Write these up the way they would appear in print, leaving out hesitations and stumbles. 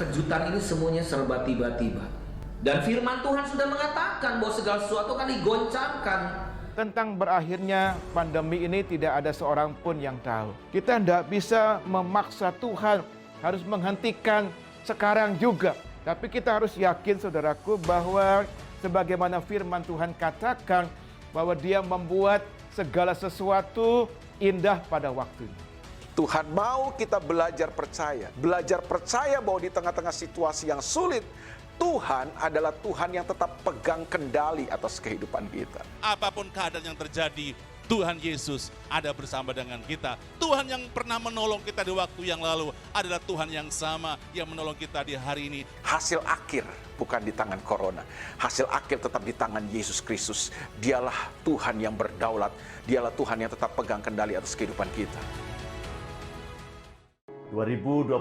kejutan ini semuanya serba tiba-tiba. Dan firman Tuhan sudah mengatakan bahwa segala sesuatu akan digoncangkan. Tentang berakhirnya pandemi ini tidak ada seorang pun yang tahu. Kita tidak bisa memaksa Tuhan harus menghentikan sekarang juga. Tapi kita harus yakin, saudaraku, bahwa sebagaimana firman Tuhan katakan, bahwa Dia membuat segala sesuatu indah pada waktunya. Tuhan mau kita belajar percaya bahwa di tengah-tengah situasi yang sulit, Tuhan adalah Tuhan yang tetap pegang kendali atas kehidupan kita. Apapun keadaan yang terjadi, Tuhan Yesus ada bersama dengan kita. Tuhan yang pernah menolong kita di waktu yang lalu adalah Tuhan yang sama yang menolong kita di hari ini. Hasil akhir bukan di tangan corona. Hasil akhir tetap di tangan Yesus Kristus. Dialah Tuhan yang berdaulat. Dialah Tuhan yang tetap pegang kendali atas kehidupan kita. 2021,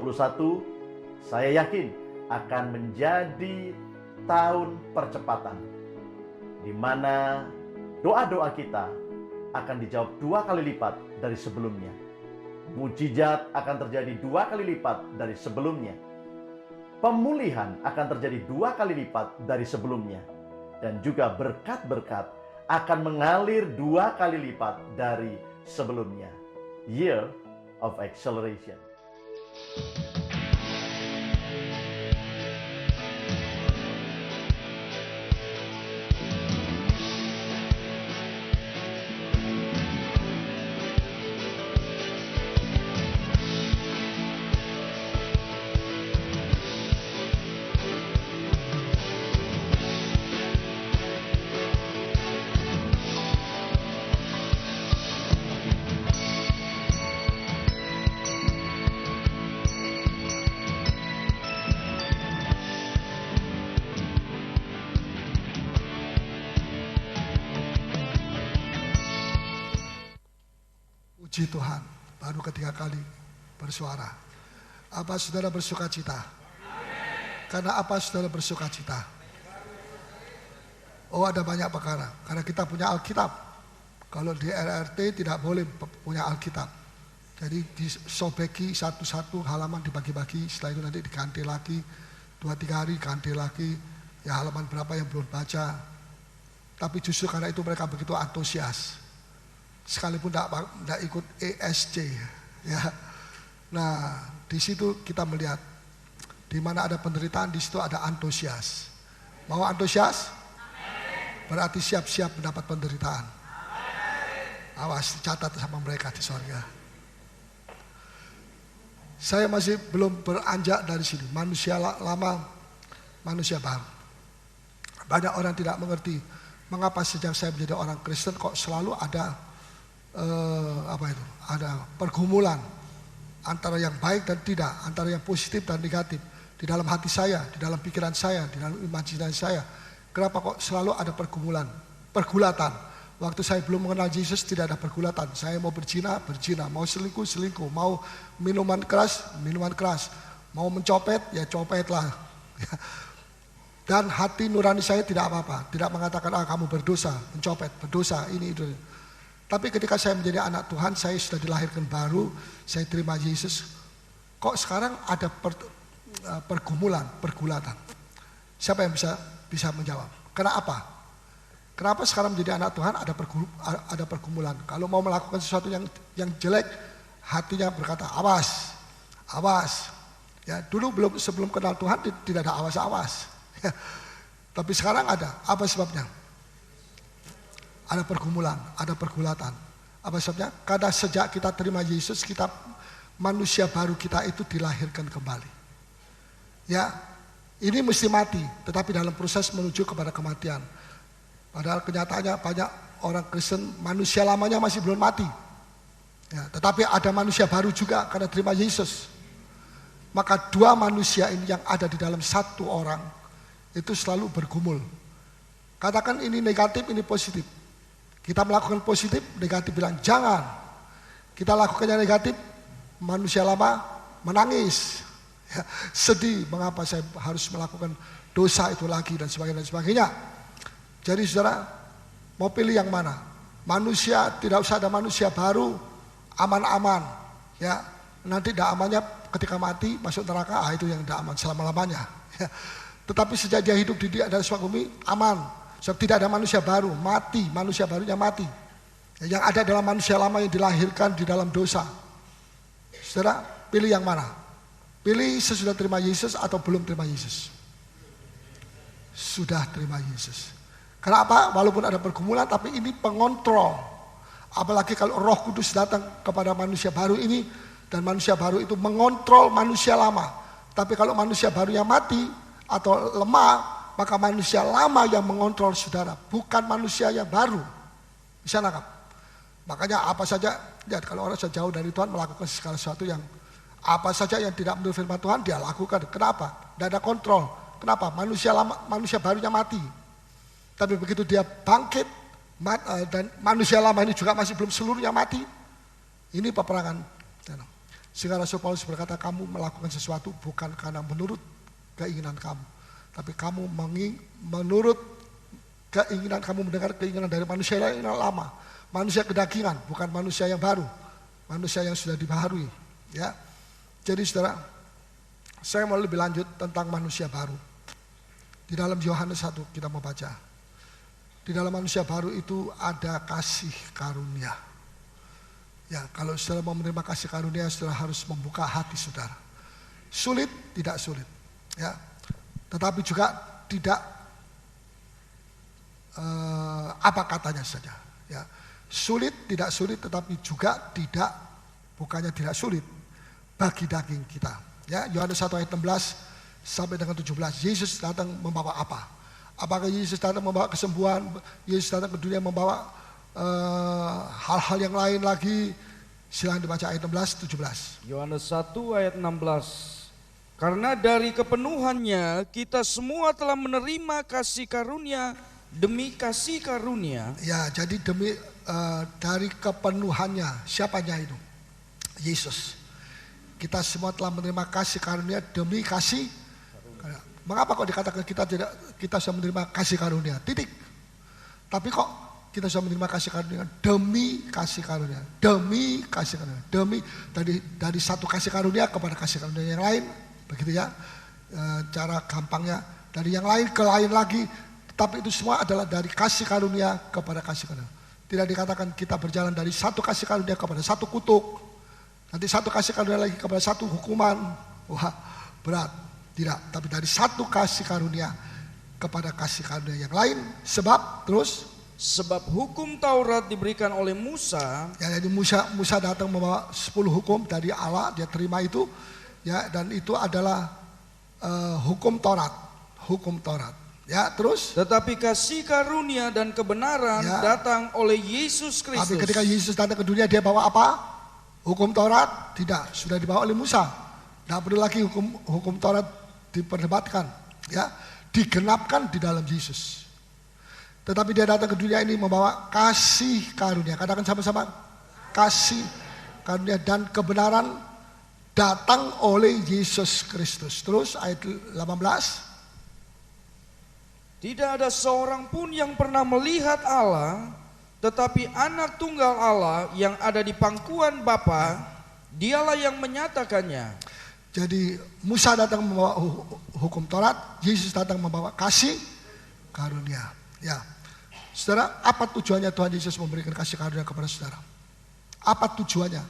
saya yakin akan menjadi tahun percepatan, di mana doa-doa kita akan dijawab 2 kali lipat dari sebelumnya. Mujizat akan terjadi 2 kali lipat dari sebelumnya. Pemulihan akan terjadi 2 kali lipat dari sebelumnya. Dan juga berkat-berkat akan mengalir 2 kali lipat dari sebelumnya. Year of Acceleration. Puji Tuhan, baru ketiga kali bersuara. Apa saudara bersuka cita? Karena apa saudara bersuka cita? Oh, ada banyak perkara. Karena kita punya Alkitab. Kalau di RRT tidak boleh punya Alkitab. Jadi disobeki satu-satu halaman dibagi-bagi. Setelah itu nanti diganti lagi. 2-3 hari diganti lagi. Ya halaman berapa yang belum baca. Tapi justru karena itu mereka begitu antusias. Sekalipun tidak ikut ESC, ya. Nah, di situ kita melihat di mana ada penderitaan, di situ ada antusias. Mau antusias? Berarti siap-siap mendapat penderitaan. Awas, catat sama mereka di sorga. Saya masih belum beranjak dari sini. Manusia lama, manusia baru. Banyak orang tidak mengerti mengapa sejak saya menjadi orang Kristen kok selalu ada ada pergumulan antara yang baik dan tidak, antara yang positif dan negatif di dalam hati saya, di dalam pikiran saya, di dalam imajinasi saya. Kenapa kok selalu ada pergulatan? Waktu saya belum mengenal Yesus tidak ada pergulatan. Saya mau berzina, mau selingkuh, mau minuman keras, mau mencopet, ya copetlah. Dan hati nurani saya tidak apa-apa, tidak mengatakan kamu berdosa, mencopet, berdosa, ini itu. Tapi ketika saya menjadi anak Tuhan, saya sudah dilahirkan baru, saya terima Yesus. Kok sekarang ada pergulatan? Siapa yang bisa menjawab? Kenapa? Kenapa sekarang menjadi anak Tuhan ada pergumulan? Kalau mau melakukan sesuatu yang jelek, hatinya berkata awas. Ya, dulu sebelum kenal Tuhan tidak ada awas. Ya, tapi sekarang ada. Apa sebabnya? Ada pergumulan, ada pergulatan. Apa sebabnya? Karena sejak kita terima Yesus, manusia baru kita itu dilahirkan kembali. Ya, ini mesti mati, tetapi dalam proses menuju kepada kematian. Padahal kenyataannya banyak orang Kristen manusia lamanya masih belum mati. Ya, tetapi ada manusia baru juga karena terima Yesus. Maka 2 manusia ini yang ada di dalam satu orang itu selalu bergumul. Katakan ini negatif, ini positif. Kita melakukan positif, negatif bilang jangan. Kita lakukan yang negatif, manusia lama menangis. Ya, sedih, mengapa saya harus melakukan dosa itu lagi dan sebagainya. Jadi saudara, mau pilih yang mana? Manusia, tidak usah ada manusia baru, aman-aman. Ya, nanti tidak amannya ketika mati masuk neraka, itu yang tidak aman selama-lamanya. Ya. Tetapi sejak dia hidup di atas muka bumi aman. Sebab tidak ada manusia baru, mati, manusia barunya mati. Yang ada adalah manusia lama yang dilahirkan di dalam dosa. Saudara, pilih yang mana? Pilih sesudah terima Yesus atau belum terima Yesus? Sudah terima Yesus. Kenapa? Walaupun ada pergumulan, tapi ini pengontrol. Apalagi kalau Roh Kudus datang kepada manusia baru ini, dan manusia baru itu mengontrol manusia lama. Tapi kalau manusia baru yang mati atau lemah, maka manusia lama yang mengontrol saudara, bukan manusia yang baru. Bisa nangkap? Makanya apa saja, lihat kalau orang sudah jauh dari Tuhan melakukan segala sesuatu yang apa saja yang tidak menurut firman Tuhan dia lakukan. Kenapa? Tidak ada kontrol. Kenapa? Manusia lama, manusia barunya mati. Tapi begitu dia bangkit dan manusia lama ini juga masih belum seluruhnya mati. Ini peperangan. Sehingga Rasul Paulus berkata, kamu melakukan sesuatu bukan karena menurut keinginan kamu, tapi kamu menurut keinginan kamu mendengar keinginan dari manusia yang lama, manusia kedagingan, bukan manusia yang baru, manusia yang sudah dibaharui. Ya, jadi saudara, saya mau lebih lanjut tentang manusia baru. Di dalam Yohanes 1 kita mau baca. Di dalam manusia baru itu ada kasih karunia. Ya, kalau saudara mau menerima kasih karunia, saudara harus membuka hati saudara. Sulit, tidak sulit. Ya, tetapi juga tidak apa katanya saja. Ya, sulit, tidak sulit, tetapi juga tidak, bukannya tidak sulit bagi daging kita. Ya, Yohanes 1 ayat 16 sampai dengan 17. Yesus datang membawa apa? Apakah Yesus datang membawa kesembuhan? Yesus datang ke dunia membawa hal-hal yang lain lagi? Silakan dibaca ayat 16, 17. Yohanes 1 ayat 16. Karena dari kepenuhannya kita semua telah menerima kasih karunia demi kasih karunia. Ya, jadi demi dari kepenuhannya. Siapanya itu? Yesus. Kita semua telah menerima kasih karunia demi kasih karunia. Mengapa kok dikatakan kita sudah menerima kasih karunia? Titik. Tapi kok kita sudah menerima kasih karunia demi kasih karunia, demi kasih karunia, demi dari satu kasih karunia kepada kasih karunia yang lain, begitu ya, cara gampangnya dari yang lain ke lain lagi, tapi itu semua adalah dari kasih karunia kepada kasih karunia. Tidak dikatakan kita berjalan dari satu kasih karunia kepada satu kutuk, nanti satu kasih karunia lagi kepada satu hukuman, wah berat, tidak, tapi dari satu kasih karunia kepada kasih karunia yang lain, Sebab hukum Taurat diberikan oleh Musa. Ya, jadi Musa datang membawa 10 hukum dari Allah, dia terima itu, ya, dan itu adalah hukum Taurat, ya, terus. Tetapi kasih karunia dan kebenaran ya, datang oleh Yesus Kristus. Tapi ketika Yesus datang ke dunia dia bawa apa? Hukum Taurat? Tidak, sudah dibawa oleh Musa. Tidak perlu lagi hukum Taurat diperdebatkan, ya, digenapkan di dalam Yesus. Tetapi dia datang ke dunia ini membawa kasih karunia. Katakan sama-sama, kasih karunia dan kebenaran datang oleh Yesus Kristus. Terus ayat 18. Tidak ada seorang pun yang pernah melihat Allah, tetapi anak tunggal Allah yang ada di pangkuan Bapa, dialah yang menyatakannya. Jadi Musa datang membawa hukum Taurat, Yesus datang membawa kasih karunia. Ya, saudara, apa tujuannya Tuhan Yesus memberikan kasih karunia kepada saudara? Apa tujuannya?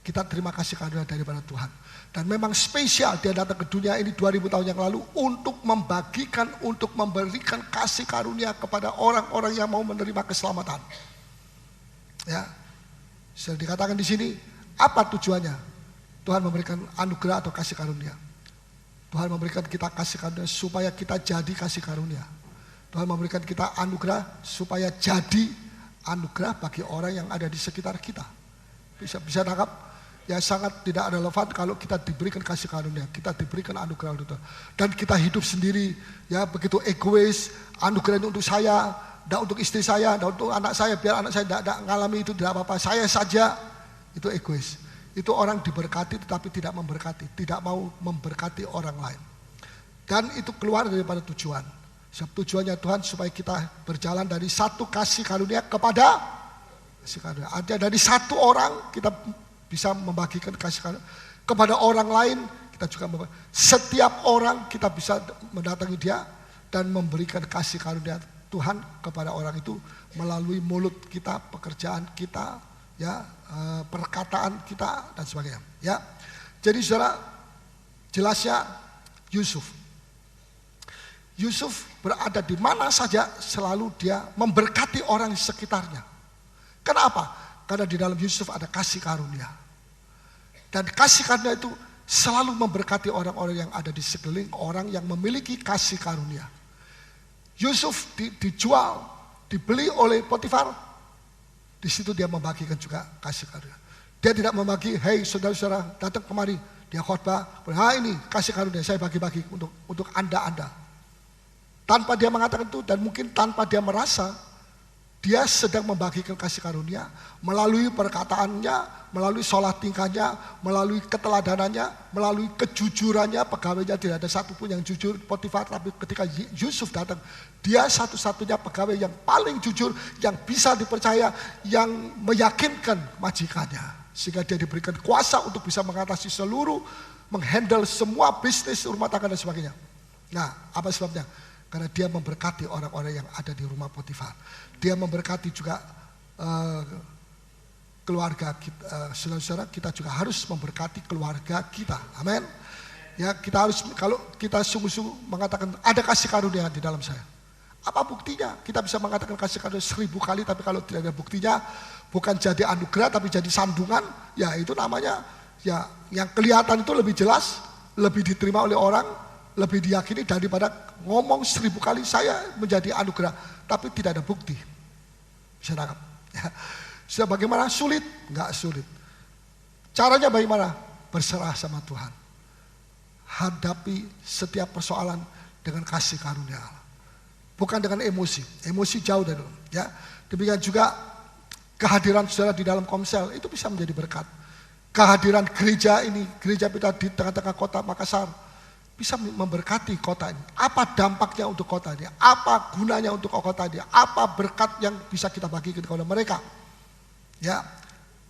Kita terima kasih karunia daripada Tuhan. Dan memang spesial dia datang ke dunia ini 2000 tahun yang lalu untuk membagikan, untuk memberikan kasih karunia kepada orang-orang yang mau menerima keselamatan. Ya, sudah dikatakan di sini, apa tujuannya? Tuhan memberikan anugerah atau kasih karunia. Tuhan memberikan kita kasih karunia supaya kita jadi kasih karunia. Tuhan memberikan kita anugerah supaya jadi anugerah bagi orang yang ada di sekitar kita. Bisa tangkap? Ya, sangat tidak relevan kalau kita diberikan kasih karunia, kita diberikan anugerah itu. Dan kita hidup sendiri, ya, begitu egois, anugerah itu untuk saya, tidak untuk istri saya, tidak untuk anak saya, biar anak saya tidak mengalami itu, tidak apa-apa, saya saja, itu egois. Itu orang diberkati tetapi tidak memberkati, tidak mau memberkati orang lain. Dan itu keluar daripada tujuan. Sebab tujuannya Tuhan supaya kita berjalan dari satu kasih karunia kepada kasih karunia. Ada dari satu orang kita bisa membagikan kasih karunia. Kepada orang lain kita juga setiap orang kita bisa mendatangi dia dan memberikan kasih karunia Tuhan kepada orang itu melalui mulut kita, pekerjaan kita, ya, perkataan kita dan sebagainya. Ya, jadi saudara, jelasnya Yusuf berada di mana saja selalu dia memberkati orang di sekitarnya. Kenapa? Karena di dalam Yusuf ada kasih karunia. Dan kasih karunia itu selalu memberkati orang-orang yang ada di sekeliling orang yang memiliki kasih karunia. Yusuf dijual, dibeli oleh Potifar. Di situ dia membagikan juga kasih karunia. Dia tidak membagi, hei saudara-saudara datang kemari. Dia khotbah, ini kasih karunia saya bagi-bagi untuk anda. Tanpa dia mengatakan itu dan mungkin tanpa dia merasa, dia sedang membagikan kasih karunia melalui perkataannya, melalui sholat tingkahnya, melalui keteladanannya, melalui kejujurannya. Pegawainya tidak ada satupun yang jujur Potifar, tapi ketika Yusuf datang, dia satu-satunya pegawai yang paling jujur, yang bisa dipercaya, yang meyakinkan majikannya. Sehingga dia diberikan kuasa untuk bisa mengatasi seluruh, menghandle semua bisnis rumah tangga dan sebagainya. Nah, apa sebabnya? Karena dia memberkati orang-orang yang ada di rumah Potifar. Dia memberkati juga keluarga kita. Saudara-saudara, kita juga harus memberkati keluarga kita. Amin. Ya, kita harus, kalau kita sungguh-sungguh mengatakan ada kasih karunia di dalam saya. Apa buktinya? Kita bisa mengatakan kasih karunia 1000 kali, tapi kalau tidak ada buktinya, bukan jadi anugerah tapi jadi sandungan, ya itu namanya, ya yang kelihatan itu lebih jelas, lebih diterima oleh orang, lebih diyakini daripada ngomong 1000 kali saya menjadi anugerah, tapi tidak ada bukti. Bisa tangkap? Ya. Sudah bagaimana? Sulit? Enggak sulit. Caranya bagaimana? Berserah sama Tuhan. Hadapi setiap persoalan dengan kasih karunia Allah. Bukan dengan emosi. Emosi jauh dari itu. Ya. Demikian juga kehadiran saudara di dalam Komsel itu bisa menjadi berkat. Kehadiran gereja ini, gereja kita di tengah-tengah kota Makassar, bisa memberkati kota ini. Apa dampaknya untuk kota ini? Apa gunanya untuk kota ini? Apa berkat yang bisa kita bagikan kepada mereka? Ya,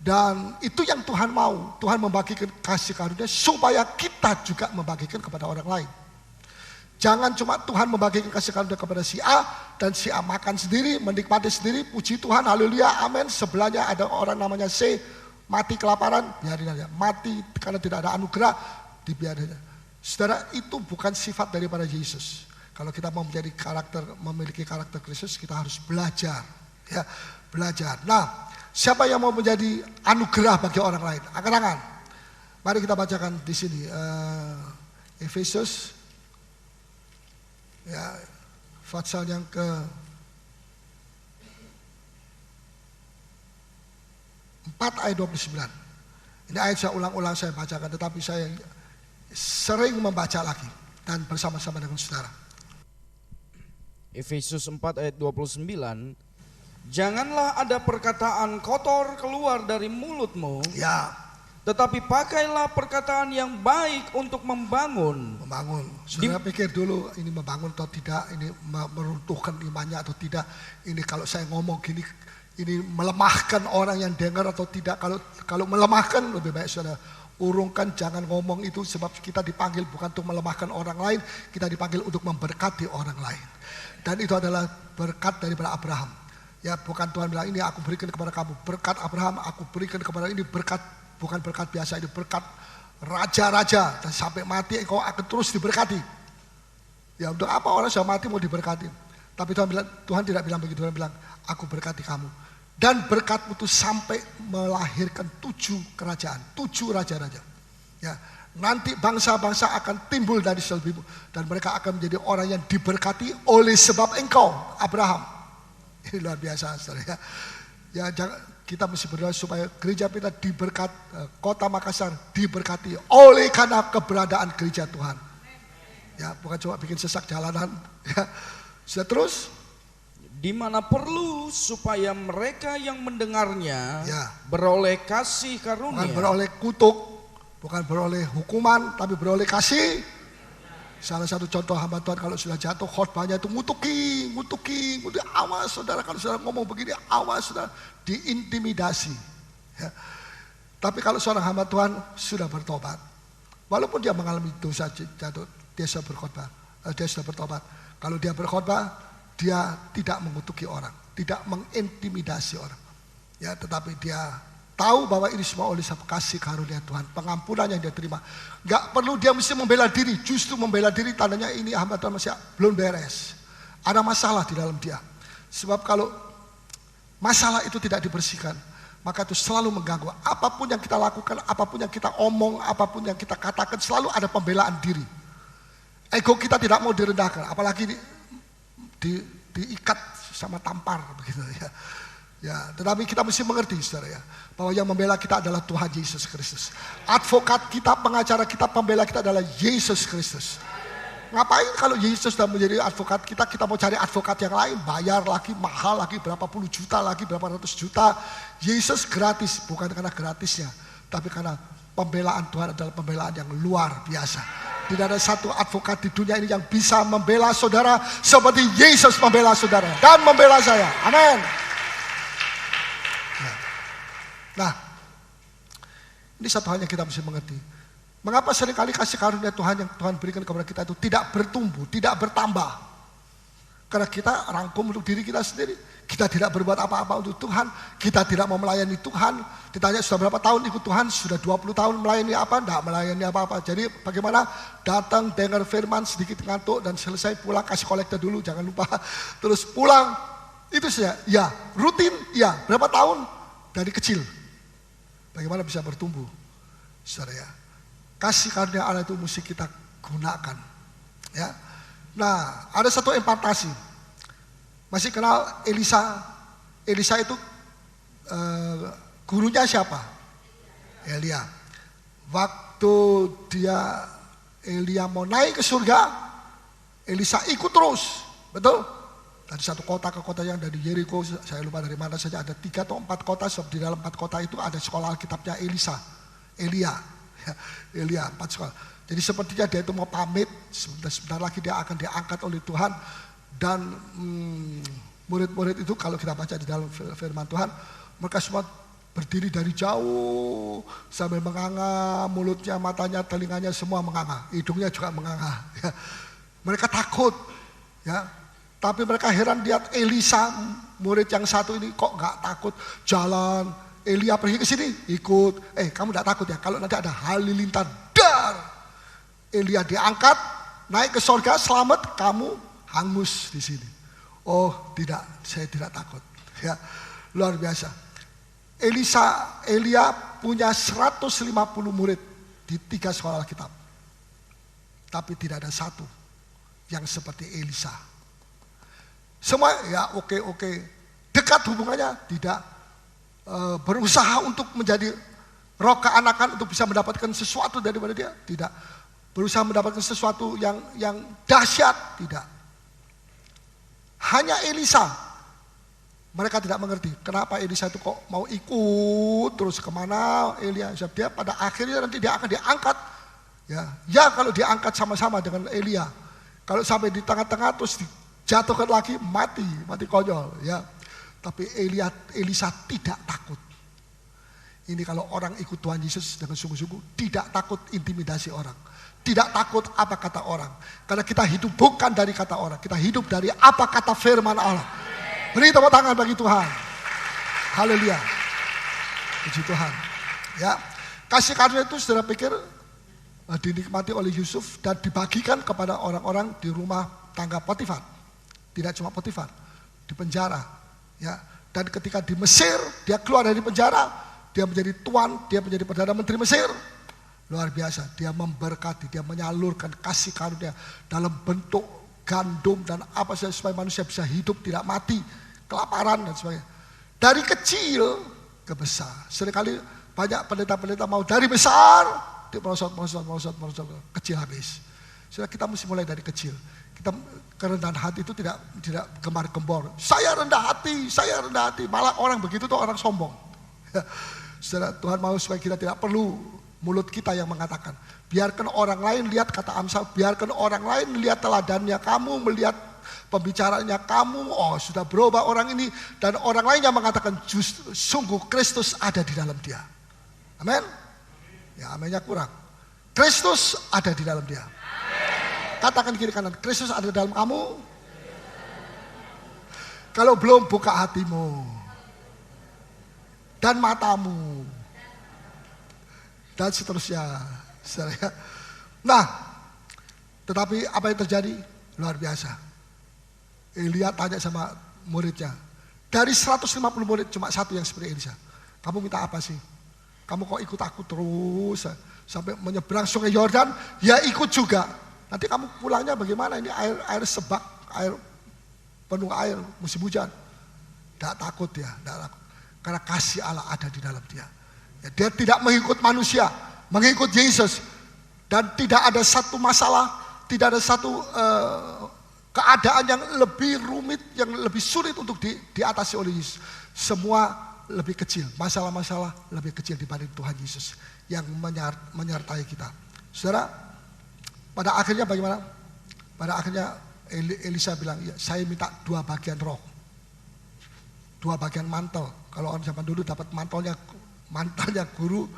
dan itu yang Tuhan mau. Tuhan membagikan kasih karunia supaya kita juga membagikan kepada orang lain. Jangan cuma Tuhan membagikan kasih karunia kepada si A dan si A makan sendiri, menikmati sendiri, puji Tuhan, haleluya, amin. Sebelahnya ada orang namanya C, mati kelaparan, biarin aja. Mati karena tidak ada anugerah, dibiarin aja. Saudara, itu bukan sifat daripada Yesus. Kalau kita mau menjadi memiliki karakter Kristus, kita harus belajar, ya, belajar. Nah, siapa yang mau menjadi anugerah bagi orang lain? Angkat tangan. Mari kita bacakan di sini Efesus, ya, pasal yang ke 4 ayat 29. Ini ayat saya ulang-ulang saya bacakan, tetapi saya sering membaca lagi dan bersama-sama dengan saudara. Efesus 4 ayat 29. Janganlah ada perkataan kotor keluar dari mulutmu. Ya. Tetapi pakailah perkataan yang baik untuk membangun. Membangun. Saudara pikir dulu ini membangun atau tidak, ini meruntuhkan imannya atau tidak. Ini kalau saya ngomong gini, ini melemahkan orang yang dengar atau tidak. Kalau melemahkan, lebih baik saudara urungkan, jangan ngomong itu, sebab kita dipanggil bukan untuk melemahkan orang lain, kita dipanggil untuk memberkati orang lain. Dan itu adalah berkat daripada Abraham. Ya, bukan Tuhan bilang ini aku berikan kepada kamu, berkat Abraham aku berikan kepada ini, berkat bukan berkat biasa, ini berkat raja-raja, dan sampai mati engkau akan terus diberkati. Ya, untuk apa orang sudah mati mau diberkati? Tapi Tuhan tidak bilang begitu, Tuhan bilang aku berkati kamu. Dan berkatmu itu sampai melahirkan 7 kerajaan, 7 raja-raja. Ya, nanti bangsa-bangsa akan timbul dari selbimu dan mereka akan menjadi orang yang diberkati oleh sebab engkau, Abraham. Ini luar biasa, saudara. Ya, kita mesti berdoa supaya gereja kita diberkat, kota Makassar diberkati oleh karena keberadaan gereja Tuhan. Ya, bukan cuma bikin sesak jalanan. Ya, sudah terus. Di mana perlu supaya mereka yang mendengarnya, ya, beroleh kasih karunia. Bukan beroleh kutuk, bukan beroleh hukuman, tapi beroleh kasih. Salah satu contoh hamba Tuhan kalau sudah jatuh khotbahnya itu ngutuki. Awas saudara, kalau saudara ngomong begini, awas saudara, diintimidasi. Ya. Tapi kalau seorang hamba Tuhan sudah bertobat, walaupun dia mengalami dosa jatuh, dia sudah berkhotbah, dia sudah bertobat. Kalau dia berkhotbah, dia tidak mengutuki orang, tidak mengintimidasi orang. Ya, tetapi dia tahu bahwa ini semua oleh sebab kasih karunia Tuhan, pengampunan yang dia terima. Gak perlu dia mesti membela diri, justru membela diri tandanya ini hamba Tuhan masih belum beres. Ada masalah di dalam dia. Sebab kalau masalah itu tidak dibersihkan, maka itu selalu mengganggu. Apapun yang kita lakukan, apapun yang kita omong, apapun yang kita katakan, selalu ada pembelaan diri. Ego kita tidak mau direndahkan, apalagi diikat sama tampar begitu ya. Ya, tetapi kita mesti mengerti saudara ya, bahwa yang membela kita adalah Tuhan Yesus Kristus. Advokat kita, pengacara kita, pembela kita adalah Yesus Kristus. Ngapain kalau Yesus sudah menjadi advokat kita, kita mau cari advokat yang lain, bayar lagi, mahal lagi, berapa puluh juta lagi, berapa ratus juta. Yesus gratis, bukan karena gratisnya, tapi karena pembelaan Tuhan adalah pembelaan yang luar biasa. Tidak ada satu advokat di dunia ini yang bisa membela saudara seperti Yesus membela saudara dan membela saya. Amin. Nah, ini satu hal yang kita mesti mengerti. Mengapa seringkali kasih karunia Tuhan yang Tuhan berikan kepada kita itu tidak bertumbuh, tidak bertambah? Karena kita rangkum untuk diri kita sendiri. Kita tidak berbuat apa-apa untuk Tuhan. Kita tidak mau melayani Tuhan. Ditanya sudah berapa tahun ikut Tuhan? Sudah 20 tahun melayani apa? Tidak melayani apa-apa. Jadi bagaimana? Datang, dengar firman, sedikit ngantuk dan selesai pulang, kasih kolektor dulu, jangan lupa. Terus pulang. Itu saja. Ya, rutin. Ya, berapa tahun? Dari kecil. Bagaimana bisa bertumbuh? Saudara ya. Kasih karunia Allah itu mesti kita gunakan. Ya. Nah, ada satu impartasi. Masih kenal Elisa? Elisa itu gurunya siapa? Elia. Waktu Elia mau naik ke surga, Elisa ikut terus. Betul? Dari satu kota ke kota yang dari Yeriko, saya lupa dari mana saja, ada 3 atau 4 kota, sebab di dalam 4 kota itu ada sekolah Alkitabnya Elia, 4 sekolah. Jadi sepertinya dia itu mau pamit, sebentar lagi dia akan diangkat oleh Tuhan. Dan murid-murid itu kalau kita baca di dalam firman Tuhan, mereka semua berdiri dari jauh sambil menganga, mulutnya, matanya, telinganya semua menganga, hidungnya juga menganga. Ya. Mereka takut, ya. Tapi mereka heran lihat Elisa, murid yang satu ini kok nggak takut jalan. Elia pergi ke sini, ikut. Kamu nggak takut ya? Kalau nanti ada halilintar, dar. Elia diangkat, naik ke surga, selamat. Kamu hangus di sini. Oh tidak, saya tidak takut. Ya, luar biasa. Elia punya 150 murid di 3 sekolah Alkitab. Tapi tidak ada satu yang seperti Elisa. Semua ya oke, dekat hubungannya, tidak berusaha untuk menjadi roh keanakan untuk bisa mendapatkan sesuatu daripada dia, tidak berusaha mendapatkan sesuatu yang dahsyat, tidak. Hanya Elisa, mereka tidak mengerti kenapa Elisa itu kok mau ikut terus kemana Elia. Dia pada akhirnya nanti dia akan diangkat, ya kalau diangkat sama-sama dengan Elia. Kalau sampai di tengah-tengah terus jatuhkan lagi, mati konyol ya. Tapi Elisa tidak takut. Ini kalau orang ikut Tuhan Yesus dengan sungguh-sungguh, tidak takut intimidasi orang, tidak takut apa kata orang. Karena kita hidup bukan dari kata orang, kita hidup dari apa kata firman Allah. Beri tepuk tangan bagi Tuhan. Haleluya. Puji Tuhan. Ya, kasih karunia itu saudara pikir dinikmati oleh Yusuf dan dibagikan kepada orang-orang di rumah tangga Potifar. Tidak cuma Potifar, di penjara, ya. Dan ketika di Mesir, dia keluar dari penjara, dia menjadi tuan, dia menjadi perdana menteri Mesir. Luar biasa, dia memberkati, dia menyalurkan kasih karunia dalam bentuk gandum dan apa saja supaya manusia bisa hidup, tidak mati, kelaparan dan sebagainya. Dari kecil ke besar. Seringkali banyak pendeta-pendeta mau dari besar, dia merosot, kecil habis. Sudah kita mesti mulai dari kecil. Kita kerendahan hati itu tidak gembar-gembor. Saya rendah hati. Malah orang begitu tuh orang sombong. Saudara, Tuhan mau supaya kita tidak perlu mulut kita yang mengatakan. Biarkan orang lain lihat, kata Amsal, biarkan orang lain lihat teladannya kamu, melihat pembicaraannya kamu. Oh, sudah berubah orang ini. Dan orang lain yang mengatakan, sungguh Kristus ada di dalam dia. Amin. Ya, aminnya kurang. Kristus ada di dalam dia. Katakan kiri kanan, Kristus ada di dalam kamu. Kalau belum, buka hatimu dan matamu dan seterusnya. Nah, tetapi apa yang terjadi? Luar biasa. Elia tanya sama muridnya, dari 150 murid cuma satu yang seperti Elisa. Kamu minta apa sih? Kamu kok ikut aku terus sampai menyeberang sungai Yordan? Ya ikut juga. Nanti kamu pulangnya bagaimana? Ini air sebak, air penuh air, musim hujan. Tidak takut dia, tidak takut. Karena kasih Allah ada di dalam dia. Ya, dia tidak mengikut manusia, mengikut Yesus. Dan tidak ada satu masalah, tidak ada satu keadaan yang lebih rumit, yang lebih sulit untuk diatasi oleh Yesus. Semua lebih kecil, masalah-masalah lebih kecil dibanding Tuhan Yesus yang menyertai kita. Saudara, pada akhirnya bagaimana? Pada akhirnya Elisa bilang, ya, saya minta 2 bagian roh, 2 bagian mantel. Kalau orang zaman dulu dapat mantelnya guru,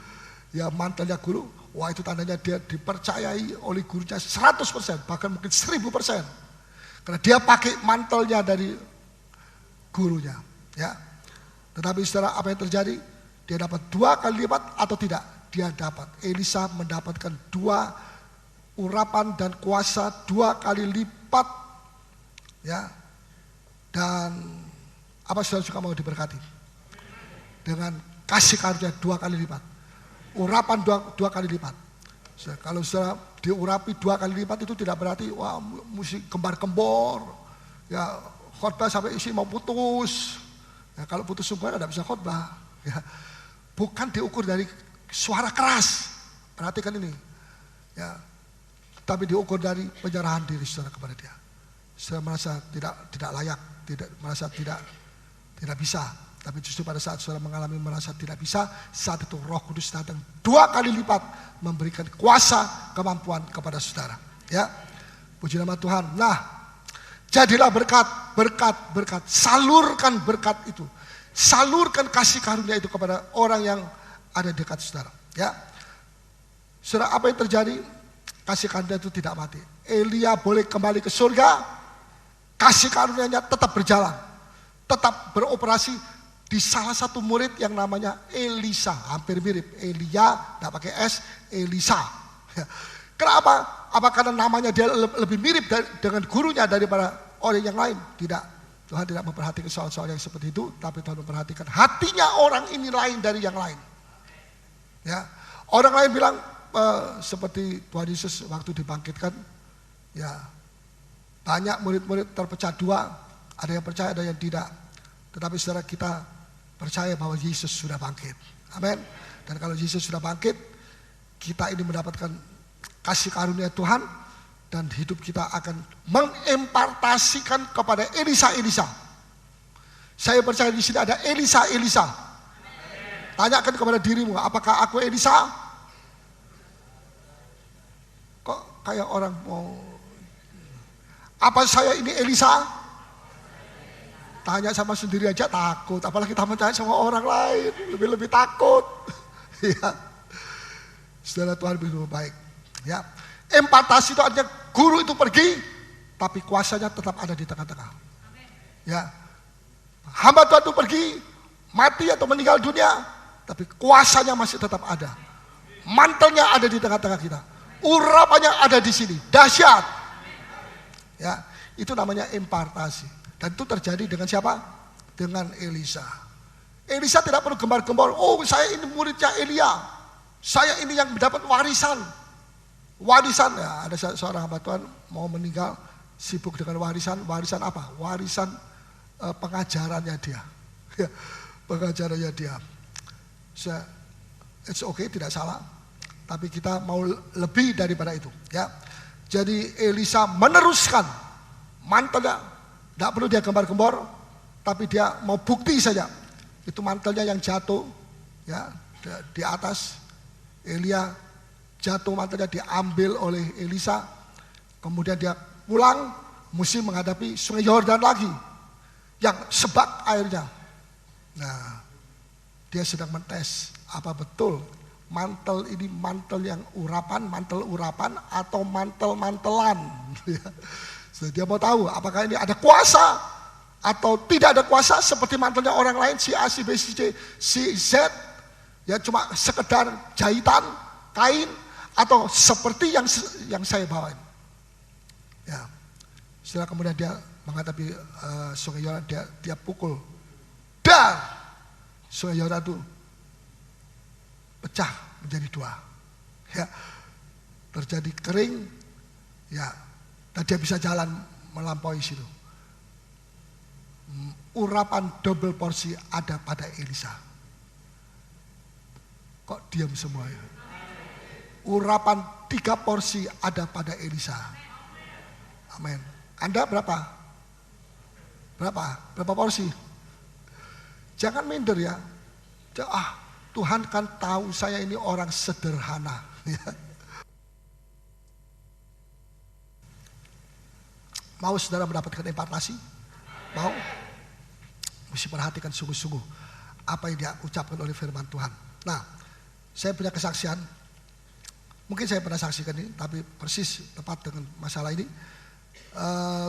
ya mantelnya guru, wah itu tandanya dia dipercayai oleh gurunya 100%, bahkan mungkin 1000%. Karena dia pakai mantelnya dari gurunya, ya. Tetapi saudara, apa yang terjadi? Dia dapat 2 kali lipat atau tidak? Dia dapat. Elisa mendapatkan 2 urapan dan kuasa 2 kali lipat, ya. Dan apa saudara suka mau diberkati? Dengan kasih karunia 2 kali lipat. Urapan 2 kali lipat. Kalau saudara diurapi 2 kali lipat itu tidak berarti wah mesti kembar-kembor. Ya khotbah sampai isi mau putus. Ya, kalau putus sungguhan tidak bisa khotbah. Ya. Bukan diukur dari suara keras. Perhatikan ini. Ya. Tapi diukur dari penyerahan diri saudara kepada dia. Saudara merasa tidak layak, merasa tidak bisa. Tapi justru pada saat saudara mengalami merasa tidak bisa, saat itu Roh Kudus datang 2 kali lipat memberikan kuasa, kemampuan kepada saudara. Ya, puji nama Tuhan. Nah, jadilah berkat. Salurkan berkat itu, salurkan kasih karunia itu kepada orang yang ada dekat saudara. Ya, saudara, apa yang terjadi? Kasih karunia itu tidak mati. Elia boleh kembali ke surga, kasih karunia-Nya tetap berjalan, tetap beroperasi. Di salah satu murid yang namanya Elisa, hampir mirip. Elia, tidak pakai S, Elisa. Ya. Kenapa? Apa karena namanya dia lebih mirip dengan gurunya daripada orang yang lain? Tidak. Tuhan tidak memperhatikan soal-soal yang seperti itu, tapi Tuhan memperhatikan hatinya orang ini lain dari yang lain. Ya. Orang lain bilang seperti Tuhan Yesus waktu dibangkitkan, ya banyak murid-murid terpecah 2, ada yang percaya, ada yang tidak. Tetapi saudara, kita percaya bahwa Yesus sudah bangkit. Amin. Dan kalau Yesus sudah bangkit, kita ini mendapatkan kasih karunia Tuhan dan hidup kita akan mengimpartasikan kepada Elisa. Saya percaya di sini ada Elisa. Tanyakan kepada dirimu, apakah aku Elisa? Kok kayak orang mau, apa saya ini Elisa? Tanya sama sendiri aja takut, apalagi kita tanya sama orang lain, lebih takut. Ya. Saudara, Tuhan lebih baik. Ya. Impartasi itu artinya guru itu pergi, tapi kuasanya tetap ada di tengah-tengah. Ya. Hamba Tuhan itu pergi, mati atau meninggal dunia, tapi kuasanya masih tetap ada. Mantelnya ada di tengah-tengah kita. Urapannya ada di sini, dahsyat. Ya, itu namanya impartasi. Dan itu terjadi dengan siapa? Dengan Elisa. Elisa tidak perlu gembar-gembor, oh saya ini muridnya Elia, saya ini yang mendapat warisan. Ya, ada seorang hamba Tuhan mau meninggal, sibuk dengan warisan apa? Warisan pengajarannya dia. Pengajarannya dia. It's okay, tidak salah. Tapi kita mau lebih daripada itu. Ya. Jadi Elisa meneruskan mantelnya. Tidak perlu dia gembar-gembor, tapi dia mau bukti saja. Itu mantelnya yang jatuh, ya di atas. Elia jatuh, mantelnya diambil oleh Elisa. Kemudian dia pulang, mesti menghadapi sungai Yordan lagi, yang sebak airnya. Nah, dia sedang mentes apa betul mantel ini mantel yang urapan, mantel urapan atau mantel-mantelan. So, dia mau tahu apakah ini ada kuasa atau tidak ada kuasa seperti mantelnya orang lain, si A, si B, si C, si Z. Ya cuma sekedar jahitan, kain, atau seperti yang saya bawain. Ya. Setelah kemudian dia menghadapi Sungai Yordan, dia pukul. Dan Sungai Yordan itu pecah menjadi dua. Ya. Terjadi kering, ya, dan dia bisa jalan melampaui situ. Urapan double porsi ada pada Elisa. Kok diam semua ya? Urapan 3 porsi ada pada Elisa. Amin. Anda berapa? Berapa porsi? Jangan minder ya. Tuhan kan tahu saya ini orang sederhana. Mau saudara mendapatkan impartasi? Mau? Mesti perhatikan sungguh-sungguh apa yang dia ucapkan oleh firman Tuhan. Nah, saya punya kesaksian. Mungkin saya pernah saksikan ini, tapi persis tepat dengan masalah ini.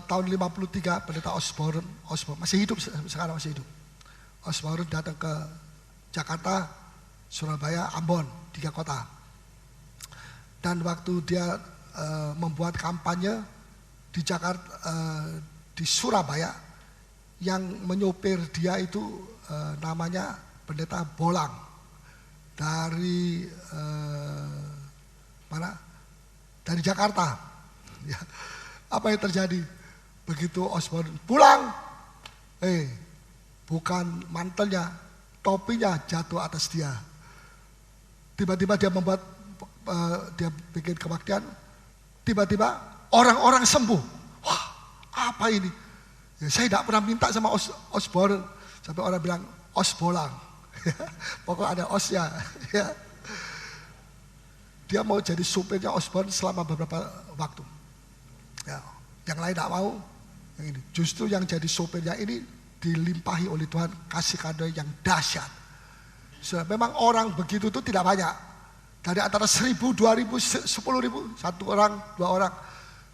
Tahun 53 pendeta Osborne masih hidup, sekarang masih hidup. Osborne datang ke Jakarta, Surabaya, Ambon, 3 kota. Dan waktu dia membuat kampanye di Jakarta, di Surabaya, yang menyopir dia itu namanya pendeta Bolang dari mana? Dari Jakarta. Ya. Apa yang terjadi? Begitu Osborne pulang, bukan mantelnya, topinya jatuh atas dia. Tiba-tiba dia membuat, dia bikin kebaktian, tiba-tiba orang-orang sembuh. Wah, apa ini? Ya, saya tidak pernah minta sama Osborne, sampai orang bilang Os Bolang. Pokoknya ada osnya. Ya. Dia mau jadi supirnya Osborne selama beberapa waktu. Ya, yang lain tidak mau. Yang ini. Justru yang jadi supirnya ini dilimpahi oleh Tuhan kasih karunia yang dahsyat. So, memang orang begitu itu tidak banyak. Dari antara 1.000, 2.000, 10.000, 1 orang, 2 orang.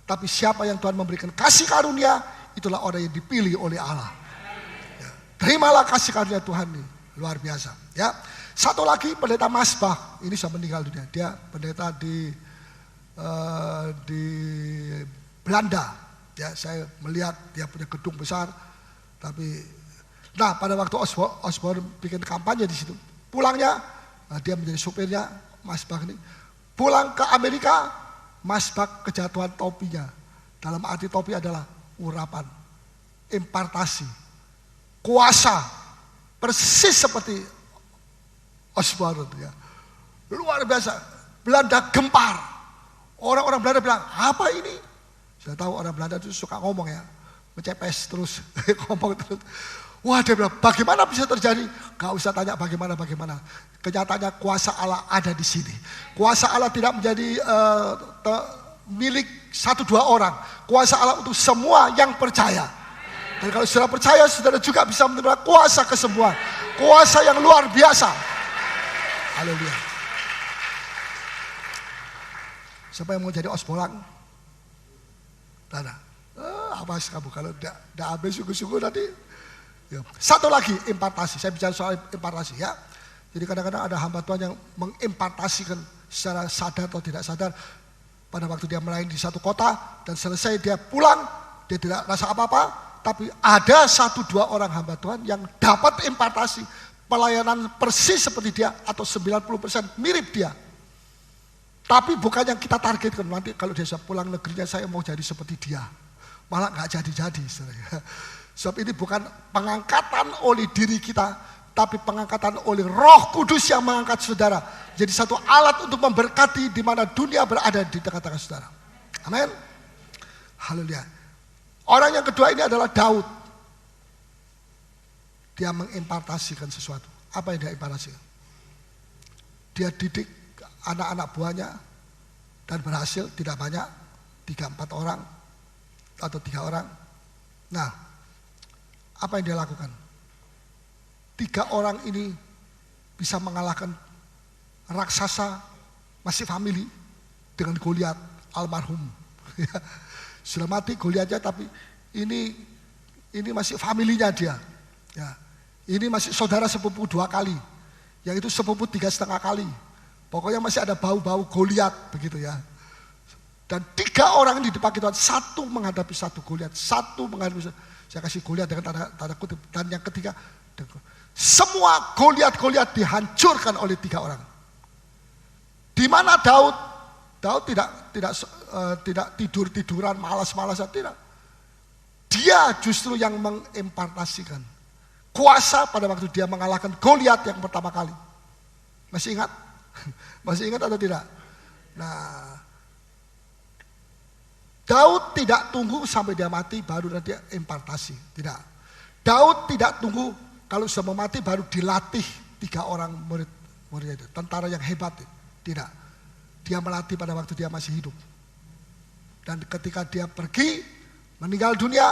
Tapi siapa yang Tuhan memberikan kasih karunia, itulah orang yang dipilih oleh Allah. Ya. Terimalah kasih karunia Tuhan ini, luar biasa. Ya. Satu lagi pendeta Masbah, ini sudah meninggal dunia. Dia pendeta di Belanda. Ya, saya melihat dia punya gedung besar. Tapi, nah pada waktu Osborne bikin kampanye di situ, pulangnya dia menjadi supirnya Masbah ini. Pulang ke Amerika, Masbah kejatuhan topinya. Dalam arti topi adalah urapan, impartasi, kuasa, persis seperti Osborne ya. Luar biasa. Belanda gempar. Orang-orang Belanda bilang, apa ini? Saya tahu orang Belanda itu suka ngomong ya, mencepes terus, ngomong terus. Wah, dia bilang, bagaimana bisa terjadi? Gak usah tanya bagaimana. Kenyataannya kuasa Allah ada di sini. Kuasa Allah tidak menjadi milik 1-2 orang. Kuasa Allah untuk semua yang percaya. Dan kalau saudara percaya, saudara juga bisa menerima kuasa kesembuhan. Kuasa yang luar biasa. Haleluya. Siapa yang mau jadi Osbolang? Tidak. Awas kamu kalau tidak habis sungguh-sungguh nanti. Ya. Satu lagi impartasi. Saya bicara soal impartasi ya. Jadi kadang-kadang ada hamba Tuhan yang mengimpartasikan secara sadar atau tidak sadar. Pada waktu dia melayani di satu kota dan selesai dia pulang, dia tidak rasa apa-apa. Tapi ada 1-2 orang hamba Tuhan yang dapat impartasi. Pelayanan persis seperti dia atau 90% mirip dia. Tapi bukan yang kita targetkan. Nanti kalau dia pulang negerinya saya mau jadi seperti dia. Malah gak jadi-jadi. Sebab ini bukan pengangkatan oleh diri kita, tapi pengangkatan oleh Roh Kudus yang mengangkat saudara. Jadi satu alat untuk memberkati di mana dunia berada di tengah-tengah saudara. Amin. Haleluya. Orang yang kedua ini adalah Daud. Dia mengimpartasikan sesuatu. Apa yang dia impartasikan? Dia didik anak-anak buahnya dan berhasil, tidak banyak, 3-4 orang atau 3 orang. Nah, apa yang dia lakukan? 3 orang ini bisa mengalahkan raksasa masih family dengan Goliat almarhum. Sudah mati Goliatnya, tapi ini masih familinya dia. Ya. Ini masih saudara sepupu 2 kali, yang itu sepupu 3,5 kali. Pokoknya masih ada bau-bau Goliat begitu ya. Dan 3 orang di depan Tuhan, satu menghadapi satu Goliat, satu menghadapi satu. Saya kasih Goliat dengan tanda kutip. Dan yang ketiga, semua Goliat dihancurkan oleh 3 orang. Di mana Daud tidak tidur-tiduran, malas-malasan, tidak. Dia justru yang mengimpartasikan kuasa pada waktu dia mengalahkan Goliat yang pertama kali. Masih ingat? Masih ingat atau tidak? Nah, Daud tidak tunggu sampai dia mati baru dia impartasi. Tidak. Daud tidak tunggu kalau sudah mau mati baru dilatih 3 orang muridnya itu. Tentara yang hebat. Tidak. Dia melatih pada waktu dia masih hidup. Dan ketika dia pergi meninggal dunia,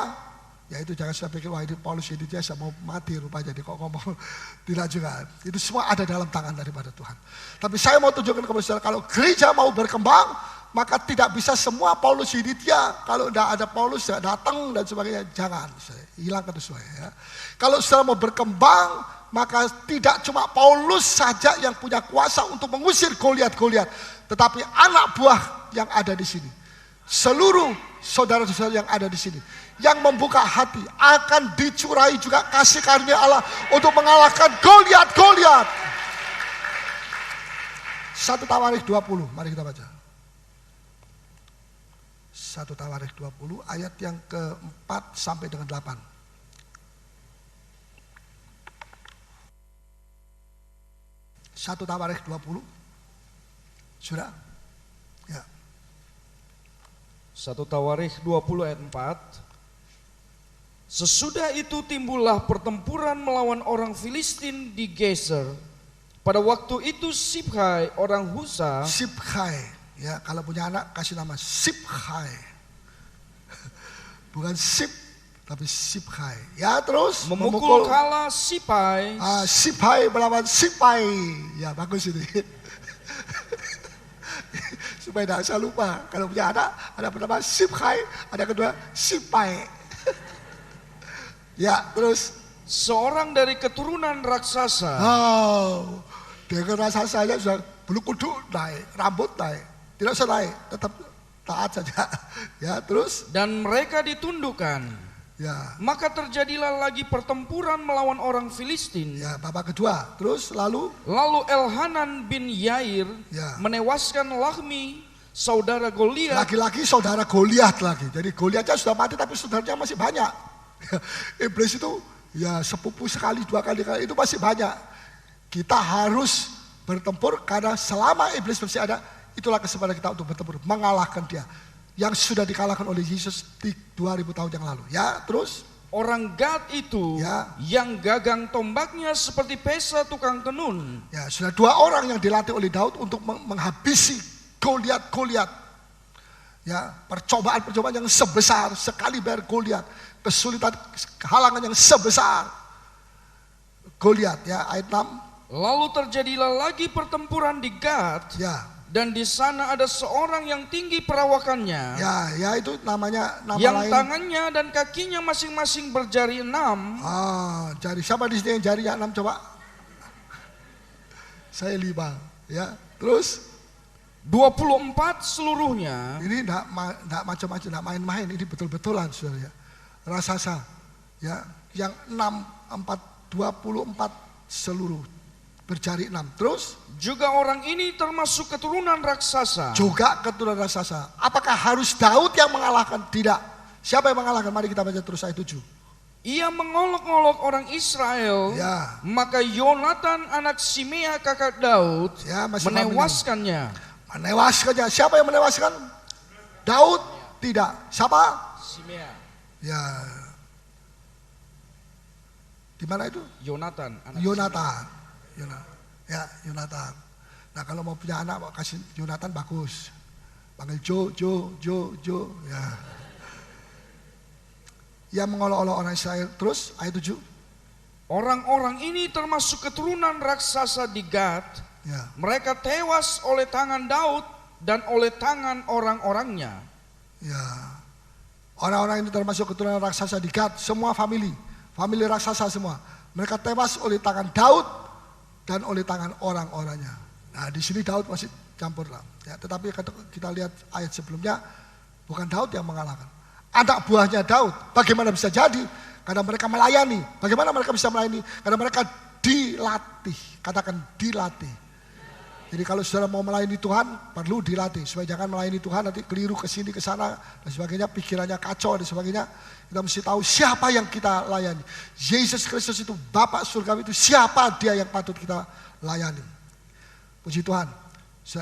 ya itu jangan saya pikir, wah ini Paulus ini dia mau mati rupanya, kok ngomong. Tidak juga. Itu semua ada dalam tangan daripada Tuhan. Tapi saya mau tunjukkan kepada saudara, kalau gereja mau berkembang, maka tidak bisa semua Paulus ini dia. Kalau tidak ada Paulus tidak datang dan sebagainya, jangan. Hilangkan itu semua ya. Kalau saudara mau berkembang, maka tidak cuma Paulus saja yang punya kuasa untuk mengusir Goliat-Goliat, tetapi anak buah yang ada di sini. Seluruh saudara-saudara yang ada di sini, yang membuka hati, akan dicurahi juga kasih karunia Allah untuk mengalahkan Goliat-Goliat. 1 Tawarikh 20, mari kita baca. 1 Tawarikh 20 ayat yang ke-4 sampai dengan 8. Satu Tawarikh 20. Sudah? Ya. 1 Tawarikh 20 ayat 4. Sesudah itu timbullah pertempuran melawan orang Filistin di Geser. Pada waktu itu Sibhai orang Husa. Sibhai, ya kalau punya anak kasih nama Sibhai. Bukan Sib, tapi Sibhai. Ya terus memukul kala Sipai. Sipai melawan Sipai. Ya bagus ini. Supaya tidak saya lupa. Kalau punya anak ada pertama Sibhai, ada kedua Sipai. Ya terus seorang dari keturunan raksasa. Dengan raksasanya sudah bulu kuduk naik, rambut naik, tidak usah naik, tetap taat saja. Ya terus. Dan mereka ditundukkan. Ya. Maka terjadilah lagi pertempuran melawan orang Filistin. Ya, babak kedua. Terus lalu Elhanan bin Yair menewaskan Lahmi, saudara Goliat. Laki-laki saudara Goliat lagi. Jadi Goliatnya sudah mati tapi saudaranya masih banyak. Iblis itu ya sepupu sekali, 2 kali itu masih banyak. Kita harus bertempur karena selama iblis masih ada, itulah kesempatan kita untuk bertempur, mengalahkan dia. Yang sudah dikalahkan oleh Yesus 2000 tahun yang lalu. Ya, terus orang Gad itu yang gagang tombaknya seperti pesa tukang tenun. Ya, sudah 2 orang yang dilatih oleh Daud untuk menghabisi Goliat. Ya, percobaan-percobaan yang sebesar sekali bayar Goliat, kesulitan halangan yang sebesar Goliat. Ya, ayat 6. Lalu terjadilah lagi pertempuran di Gad. Ya. Dan di sana ada seorang yang tinggi perawakannya. Ya itu namanya yang lain. Tangannya dan kakinya masing-masing berjari 6. Jari siapa di sini yang jarinya 6 coba? Saya 5. Ya, terus 24 seluruhnya. Ini enggak macam-macam, enggak main-main, ini betul-betulan Saudara ya. Raksasa. Ya, yang 24 seluruh berjari 6. Terus juga orang ini termasuk keturunan raksasa. Juga keturunan raksasa. Apakah harus Daud yang mengalahkan? Tidak. Siapa yang mengalahkan? Mari kita baca terus ayat 7. Ia mengolok-olok orang Israel. Ya. Maka Yonatan anak Simea kakak Daud menewaskannya. Menewaskannya. Siapa yang menewaskan? Daud? Tidak. Siapa? Simea. Ya. Di mana itu? Yonatan. Ya, Yonatan. Nah, kalau mau punya anak, kasih Yonatan bagus. Panggil Jo. Ya. Yang mengolok-olok orang Israel. Terus ayat 7. Orang-orang ini termasuk keturunan raksasa di Gad Ya. Mereka tewas oleh tangan Daud dan oleh tangan orang-orangnya. Ya. Orang-orang ini termasuk keturunan raksasa di Gad, semua famili raksasa semua. Mereka tewas oleh tangan Daud dan oleh tangan orang-orangnya. Nah, di sini Daud masih campur lah. Ya, tetapi kita lihat ayat sebelumnya, bukan Daud yang mengalahkan. Anak buahnya Daud, bagaimana bisa jadi? Karena mereka melayani. Bagaimana mereka bisa melayani? Karena mereka dilatih. Katakan dilatih. Jadi kalau saudara mau melayani Tuhan, perlu dilatih. Supaya jangan melayani Tuhan nanti keliru ke sini, ke sana, dan sebagainya, pikirannya kacau dan sebagainya. Kita mesti tahu siapa yang kita layani. Yesus Kristus itu, Bapa surgawi itu, siapa dia yang patut kita layani. Puji Tuhan.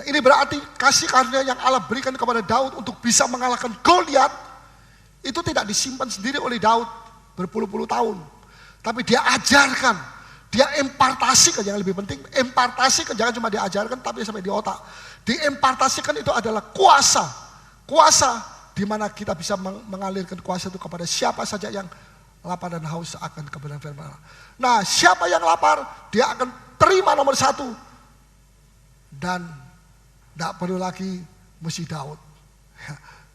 Ini berarti kasih karunia yang Allah berikan kepada Daud untuk bisa mengalahkan Goliat, itu tidak disimpan sendiri oleh Daud berpuluh-puluh tahun. Tapi dia ajarkan, dia impartasikan, yang lebih penting, impartasikan, jangan cuma diajarkan tapi sampai di otak. Diimpartasikan itu adalah kuasa. Kuasa di mana kita bisa mengalirkan kuasa itu kepada siapa saja yang lapar dan haus akan kebenaran firman Allah. Nah, siapa yang lapar, dia akan terima nomor 1. Dan tidak perlu lagi mesti Daud.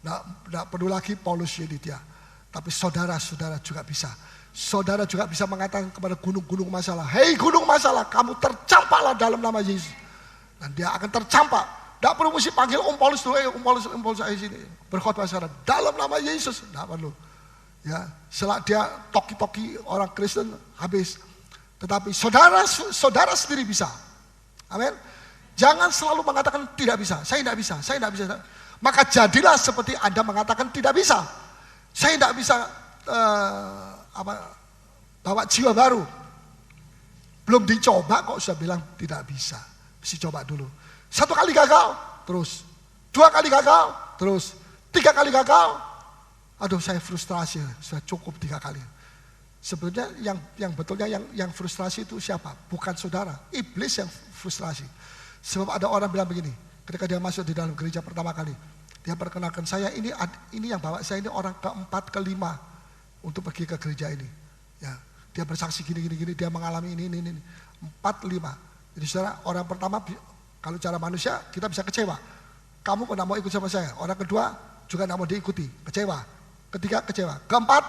Tidak perlu lagi Paulus Yedidia. Tapi saudara-saudara juga bisa. Saudara juga bisa mengatakan kepada gunung-gunung masalah, hei gunung masalah, kamu tercampaklah dalam nama Yesus. Dan dia akan tercampak. Tidak perlu mesti panggil Paulus dulu, Om Paulus ayo sini. Berkhotbah sekarang dalam nama Yesus. Tidak perlu. Ya, setelah dia toki-toki orang Kristen habis. Tetapi saudara sendiri bisa. Amin. Jangan selalu mengatakan tidak bisa, saya tidak bisa, saya tidak bisa. Maka jadilah seperti Anda mengatakan tidak bisa. Saya tidak bisa bawa jiwa baru. Belum dicoba kok sudah bilang tidak bisa. Mesti coba dulu. 1 kali gagal, terus. 2 kali gagal, terus. 3 kali gagal. Aduh, saya frustrasi, sudah cukup 3 kali. Sebenarnya yang betulnya yang frustrasi itu siapa? Bukan saudara, iblis yang frustrasi. Sebab ada orang bilang begini, ketika dia masuk di dalam gereja pertama kali, dia perkenalkan saya, ini yang bawa saya ini orang keempat, kelima untuk pergi ke gereja ini. Ya, dia bersaksi gini, dia mengalami ini. 4, 5. Jadi saudara, orang pertama kalau cara manusia kita bisa kecewa. Kamu kok tidak mau ikut sama saya? Orang kedua juga tidak mau diikuti, kecewa. Ketiga kecewa. Keempat,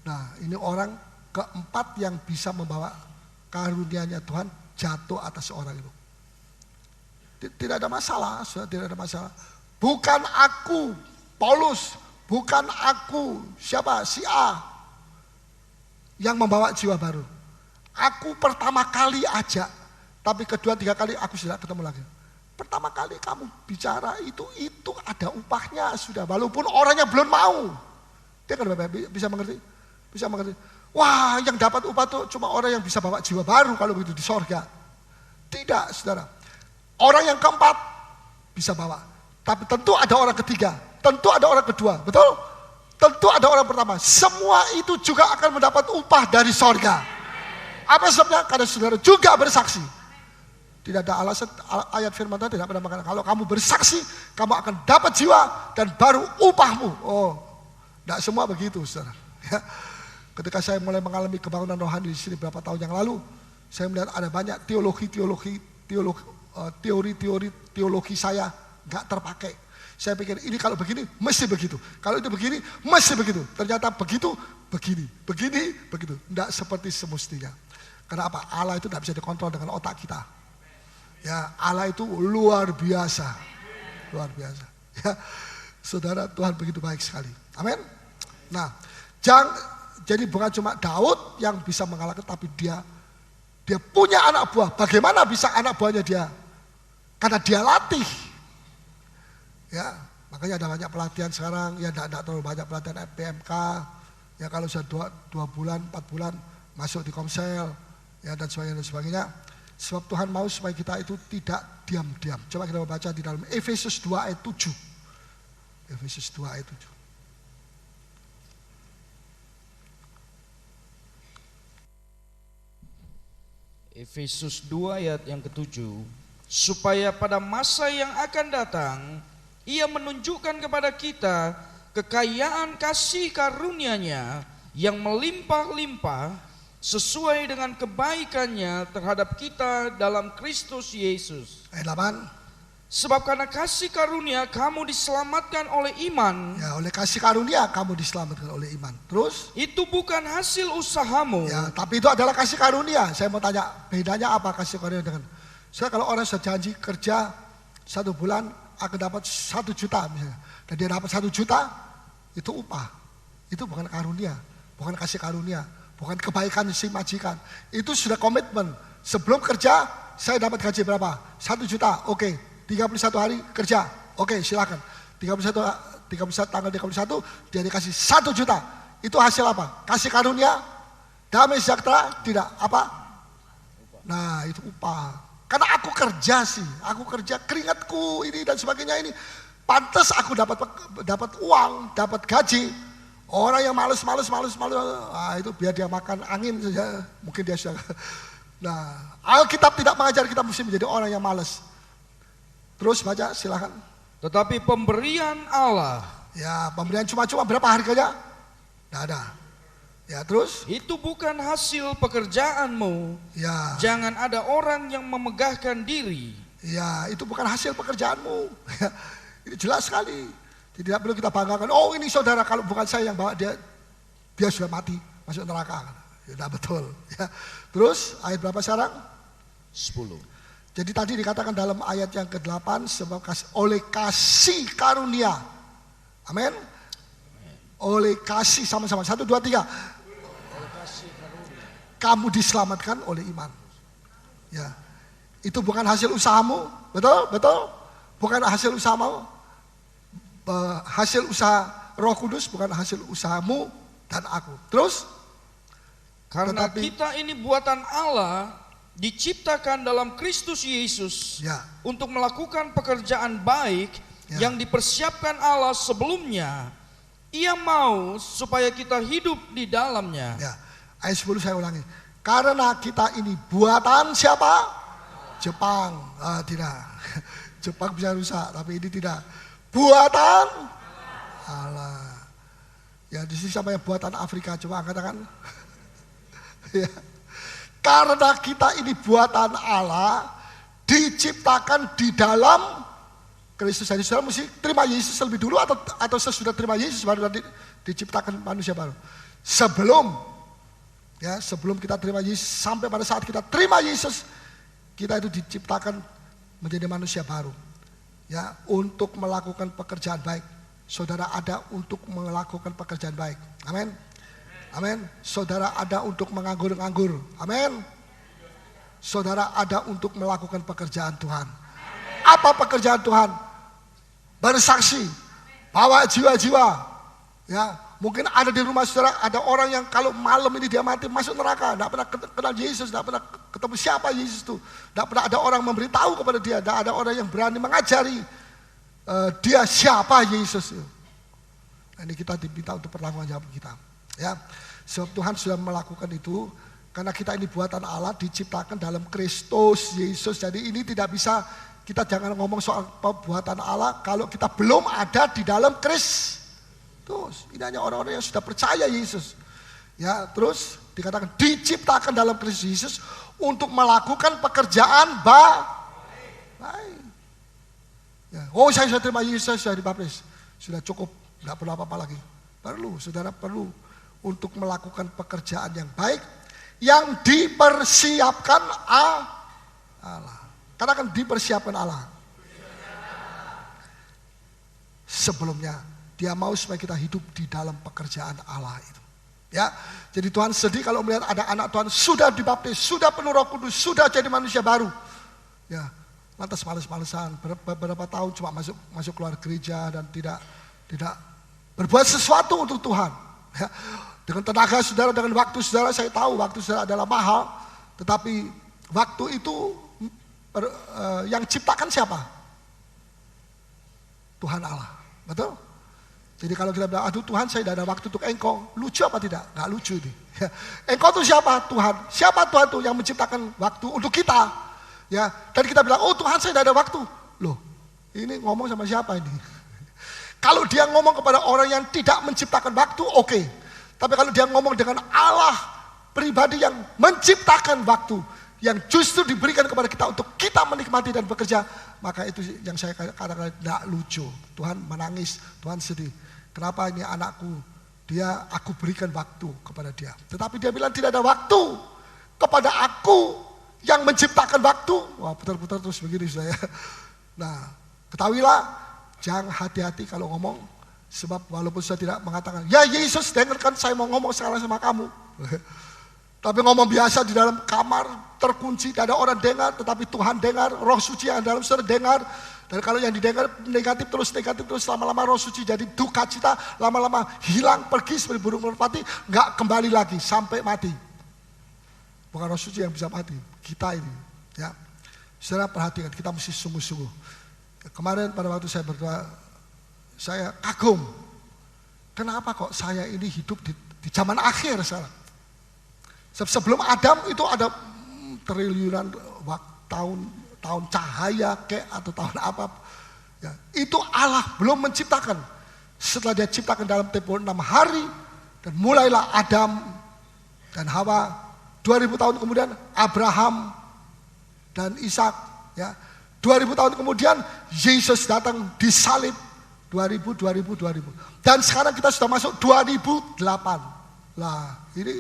nah ini orang keempat yang bisa membawa karunia-Nya Tuhan jatuh atas orang itu. Tidak ada masalah, tidak ada masalah. Bukan aku, Paulus, bukan aku, siapa? Si A yang membawa jiwa baru. Aku pertama kali ajak, tapi kedua, 3 kali aku sudah ketemu lagi. Pertama kali kamu bicara itu ada upahnya sudah, walaupun orangnya belum mau. Dia kan bisa mengerti? Bisa mengerti. Wah, yang dapat upah itu cuma orang yang bisa bawa jiwa baru kalau begitu di sorga. Tidak, saudara. Orang yang keempat bisa bawa. Tapi tentu ada orang ketiga, tentu ada orang kedua, betul? Tentu ada orang pertama. Semua itu juga akan mendapat upah dari sorga. Apa sebabnya? Karena saudara juga bersaksi. Tidak ada alasan, ayat firman Tuhan tidak pernah mengatakan, kalau kamu bersaksi, kamu akan dapat jiwa dan baru upahmu. Oh, tidak semua begitu, saudara. Ya. Ketika saya mulai mengalami kebangunan rohani di sini beberapa tahun yang lalu, saya melihat ada banyak teologi saya nggak terpakai. Saya pikir ini kalau begini mesti begitu, kalau itu begini mesti begitu. Ternyata begitu, begini, begitu. Tidak seperti semestinya. Karena apa? Allah itu tidak bisa dikontrol dengan otak kita. Ya, Allah itu luar biasa, luar biasa. Ya, saudara, Tuhan begitu baik sekali. Amin. Nah, jadi bukan cuma Daud yang bisa mengalahkan, tapi dia punya anak buah. Bagaimana bisa anak buahnya dia? Karena dia latih. Ya, makanya ada banyak pelatihan sekarang. Ya, tidak terlalu banyak pelatihan PMK. Ya, kalau sudah 2 bulan, 4 bulan masuk di Komsel, ya dan sebagainya. Sebab Tuhan mau supaya kita itu tidak diam-diam. Coba kita baca di dalam Efesus 2 ayat 7. Efesus 2 ayat 7. Efesus 2 ayat yang ke-7. Supaya pada masa yang akan datang, Ia menunjukkan kepada kita kekayaan kasih karunia-Nya yang melimpah-limpah sesuai dengan kebaikannya terhadap kita dalam Kristus Yesus. Ayat 8. Sebab karena kasih karunia kamu diselamatkan oleh iman. Ya, oleh kasih karunia kamu diselamatkan oleh iman. Terus? Itu bukan hasil usahamu. Ya, tapi itu adalah kasih karunia. Saya mau tanya, bedanya apa kasih karunia dengan? Kalau orang sudah janji kerja 1 bulan akan dapat 1 juta misalnya, dan dia dapat 1 juta, itu upah. Itu bukan karunia, bukan kasih karunia, bukan kebaikan si majikan. Itu sudah komitmen. Sebelum kerja, saya dapat gaji berapa? 1 juta, oke. 31 hari kerja, oke silakan. 31 tanggal 31 dia dikasih 1 juta. Itu hasil apa? Kasih karunia, damai sejahtera, tidak apa? Nah itu upah. Karena aku kerja sih, aku kerja keringatku ini dan sebagainya ini. Pantas aku dapat uang, dapat gaji. Orang yang males, itu biar dia makan angin saja, mungkin dia sudah. Nah, Alkitab tidak mengajar kita mesti menjadi orang yang malas. Terus baca silakan. Tetapi pemberian Allah. Ya, pemberian cuma-cuma berapa harganya? Tidak ada. Ya, terus? Itu bukan hasil pekerjaanmu. Ya. Jangan ada orang yang memegahkan diri. Ya, itu bukan hasil pekerjaanmu. Ini jelas sekali. Tidak perlu kita banggakan. Oh, ini saudara, kalau bukan saya yang bawa dia sudah mati, masuk neraka. Ya, betul. Ya. Terus ayat berapa sekarang? 10. Jadi tadi dikatakan dalam ayat yang ke-8 sebab oleh kasih karunia. Amin. Oleh kasih sama-sama 1 2 3. Kamu diselamatkan oleh iman. Ya. Itu bukan hasil usahamu, betul? Betul? Bukan hasil usahamu. Hasil usaha Roh Kudus, bukan hasil usahamu dan aku. Terus? Karena kita ini buatan Allah, diciptakan dalam Kristus Yesus ya, untuk melakukan pekerjaan baik yang dipersiapkan Allah sebelumnya. Ia mau supaya kita hidup di dalamnya. Ya. Ayat 10 saya ulangi. Karena kita ini buatan siapa? Jepang. Tidak. Jepang bisa rusak, tapi ini tidak. Buatan Allah. Ya, di sini siapa yang buatan Afrika? Coba angkat tangan. Ya. Karena kita ini buatan Allah, diciptakan di dalam Kristus. Jadi saudara mesti terima Yesus lebih dulu atau sesudah terima Yesus baru diciptakan manusia baru. Sebelum kita terima Yesus, sampai pada saat kita terima Yesus, kita itu diciptakan menjadi manusia baru. Ya, untuk melakukan pekerjaan baik. Saudara ada untuk melakukan pekerjaan baik. Amin. Amin. Saudara ada untuk menganggur-nganggur. Amin. Saudara ada untuk melakukan pekerjaan Tuhan. Apa pekerjaan Tuhan? Bersaksi. Bawa jiwa-jiwa. Ya, mungkin ada di rumah saudara ada orang yang kalau malam ini dia mati masuk neraka, tidak pernah kenal Yesus, tidak pernah ketemu siapa Yesus itu, tidak pernah ada orang memberitahu kepada dia, tidak ada orang yang berani mengajari dia siapa Yesus itu. Nah, ini kita diminta untuk pertanggung jawab kita. Ya, sebab Tuhan sudah melakukan itu karena kita ini buatan Allah diciptakan dalam Kristus Yesus. Jadi ini tidak bisa, kita jangan ngomong soal buatan Allah kalau kita belum ada di dalam Kristus. Ini hanya orang-orang yang sudah percaya Yesus. Ya, terus dikatakan diciptakan dalam Kristus Yesus untuk melakukan pekerjaan baik. Ya. Oh, saya sudah terima Yesus, saya sudah dibaptis, sudah cukup, tidak perlu apa-apa lagi. Saudara perlu untuk melakukan pekerjaan yang baik yang dipersiapkan Allah. Karena akan dipersiapkan Allah. Sebelumnya Dia mau supaya kita hidup di dalam pekerjaan Allah itu. Ya, jadi Tuhan sedih kalau melihat ada anak Tuhan sudah dibaptis, sudah penuh Roh Kudus, sudah jadi manusia baru. Ya, lantas males-malesan, beberapa tahun cuma masuk keluar gereja dan tidak berbuat sesuatu untuk Tuhan. Ya, dengan tenaga saudara, dengan waktu saudara, saya tahu waktu saudara adalah mahal, tetapi waktu itu yang ciptakan siapa? Tuhan Allah, betul? Jadi kalau kita bilang, aduh Tuhan saya tidak ada waktu untuk engkau, lucu apa tidak? Nggak lucu ini. Ya. Engkau itu siapa? Tuhan. Siapa Tuhan itu yang menciptakan waktu untuk kita? Ya. Dan kita bilang, oh Tuhan saya tidak ada waktu. Loh, ini ngomong sama siapa ini? Kalau dia ngomong kepada orang yang tidak menciptakan waktu, oke. Tapi kalau dia ngomong dengan Allah pribadi yang menciptakan waktu, yang justru diberikan kepada kita untuk kita menikmati dan bekerja, maka itu yang saya katakan tidak lucu. Tuhan menangis, Tuhan sedih. Kenapa ini anakku, aku berikan waktu kepada dia. Tetapi dia bilang tidak ada waktu kepada aku yang menciptakan waktu. Wah, putar-putar terus begini saya. Nah, ketahuilah, jangan hati-hati kalau ngomong. Sebab walaupun saya tidak mengatakan, ya Yesus dengarkan saya mau ngomong sekarang sama kamu. Tapi ngomong biasa di dalam kamar, terkunci, tidak ada orang dengar, tetapi Tuhan dengar, Roh Suci yang dalam saudara dengar. Dan kalau yang didengar negatif terus, lama-lama Roh Suci jadi duka cita, lama-lama hilang, pergi seperti burung merpati, nggak kembali lagi sampai mati. Bukan Roh Suci yang bisa mati, kita ini. Ya, saudara perhatikan, kita mesti sungguh-sungguh. Kemarin pada waktu saya berdoa, saya kagum. Kenapa kok saya ini hidup di zaman akhir sekarang? Sebelum Adam itu ada triliunan tahun cahaya atau tahun apa. Ya, itu Allah belum menciptakan. Setelah dia ciptakan dalam tempo 6 hari dan mulailah Adam dan Hawa. 2000 tahun kemudian Abraham dan Ishak. Ya, 2000 tahun kemudian Yesus datang disalib. 2000. Dan sekarang kita sudah masuk 2008. Lah, ini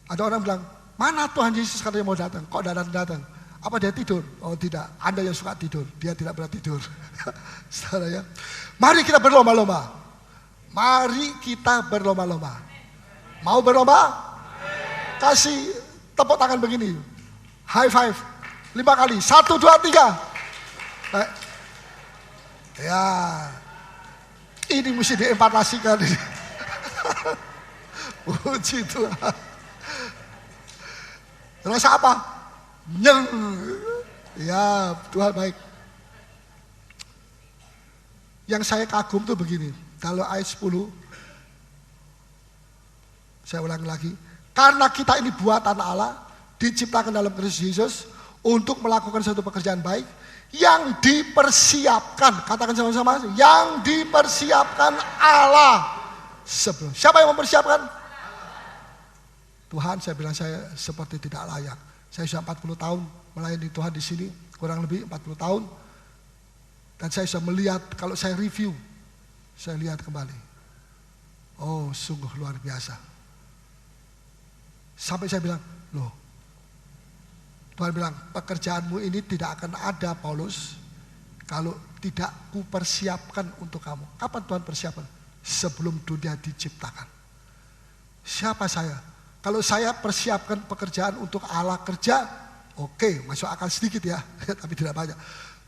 ada orang bilang, mana Tuhan Yesus katanya mau datang? Kok datang? Apa dia tidur? Oh tidak, Anda yang suka tidur. Dia tidak pernah tidur. Saudara ya. Mari kita berlomba-lomba. Mari kita berlomba-lomba. Mau berlomba? Kasih tepuk tangan begini. High five. 5 kali. 1, 2, 3. Ya. Ini mesti diimpartasikan. Puji Tuhan. Rasa apa? Nyeng. Ya, Tuhan baik. Yang saya kagum tuh begini. Kalau ayat 10, saya ulangi lagi. Karena kita ini buatan Allah, diciptakan dalam Kristus Yesus untuk melakukan suatu pekerjaan baik yang dipersiapkan. Katakan sama-sama, yang dipersiapkan Allah sebelum. Siapa yang mempersiapkan? Tuhan, saya bilang saya seperti tidak layak. Saya sudah 40 tahun melayani Tuhan di sini, kurang lebih 40 tahun. Dan saya sudah melihat, kalau saya review, saya lihat kembali. Oh, sungguh luar biasa. Sampai saya bilang, loh, Tuhan bilang, pekerjaanmu ini tidak akan ada, Paulus, kalau tidak kupersiapkan untuk kamu. Kapan Tuhan persiapkan? Sebelum dunia diciptakan. Siapa saya? Kalau saya persiapkan pekerjaan untuk Allah kerja, oke, masuk akal sedikit ya, tapi tidak banyak.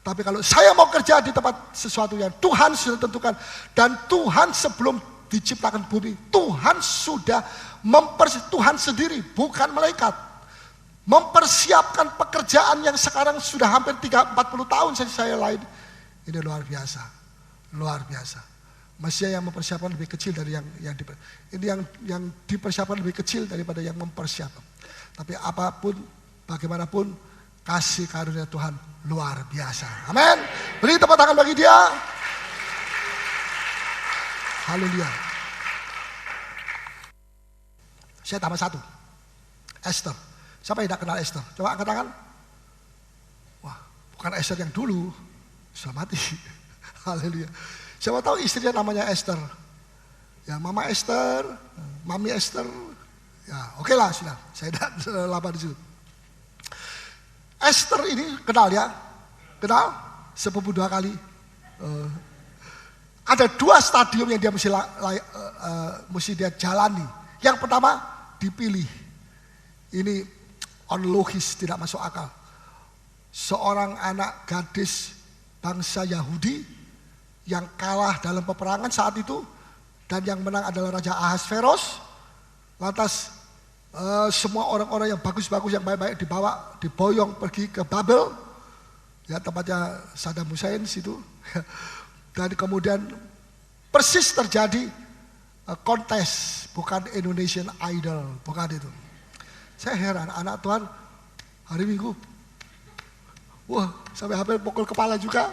Tapi kalau saya mau kerja di tempat sesuatu yang Tuhan sudah tentukan, dan Tuhan sebelum diciptakan bumi, Tuhan sudah Tuhan sendiri, bukan malaikat, mempersiapkan pekerjaan yang sekarang sudah hampir 40 tahun saya lain. Ini luar biasa, luar biasa. Mestinya yang mempersiapkan lebih kecil dari yang yang dipersiapkan lebih kecil daripada yang mempersiapkan. Tapi apapun, bagaimanapun, kasih karunia Tuhan luar biasa. Amin. Beri tepuk tangan bagi dia. Haleluya. Saya tambah 1. Esther. Siapa yang tidak kenal Esther? Coba angkat tangan. Wah, bukan Esther yang dulu. Sudah mati. Haleluya. Siapa tahu istrinya namanya Esther. Ya, Mama Esther, Mami Esther. Ya, oke lah sudah. Saya tidak lama di situ. Esther ini kenal ya? Kenal? Sepupu 2 kali. Ada 2 stadium yang dia mesti dia jalani. Yang pertama, dipilih. Ini onlogis, tidak masuk akal. Seorang anak gadis bangsa Yahudi yang kalah dalam peperangan saat itu, dan yang menang adalah Raja Ahasveros. Lantas semua orang-orang yang bagus-bagus, yang baik-baik diboyong pergi ke Babel, ya tempatnya Saddam Hussein situ. Dan kemudian persis terjadi kontes, bukan Indonesian Idol, bukan itu. Saya heran, anak Tuhan hari Minggu, wah sampai hampir pukul kepala juga.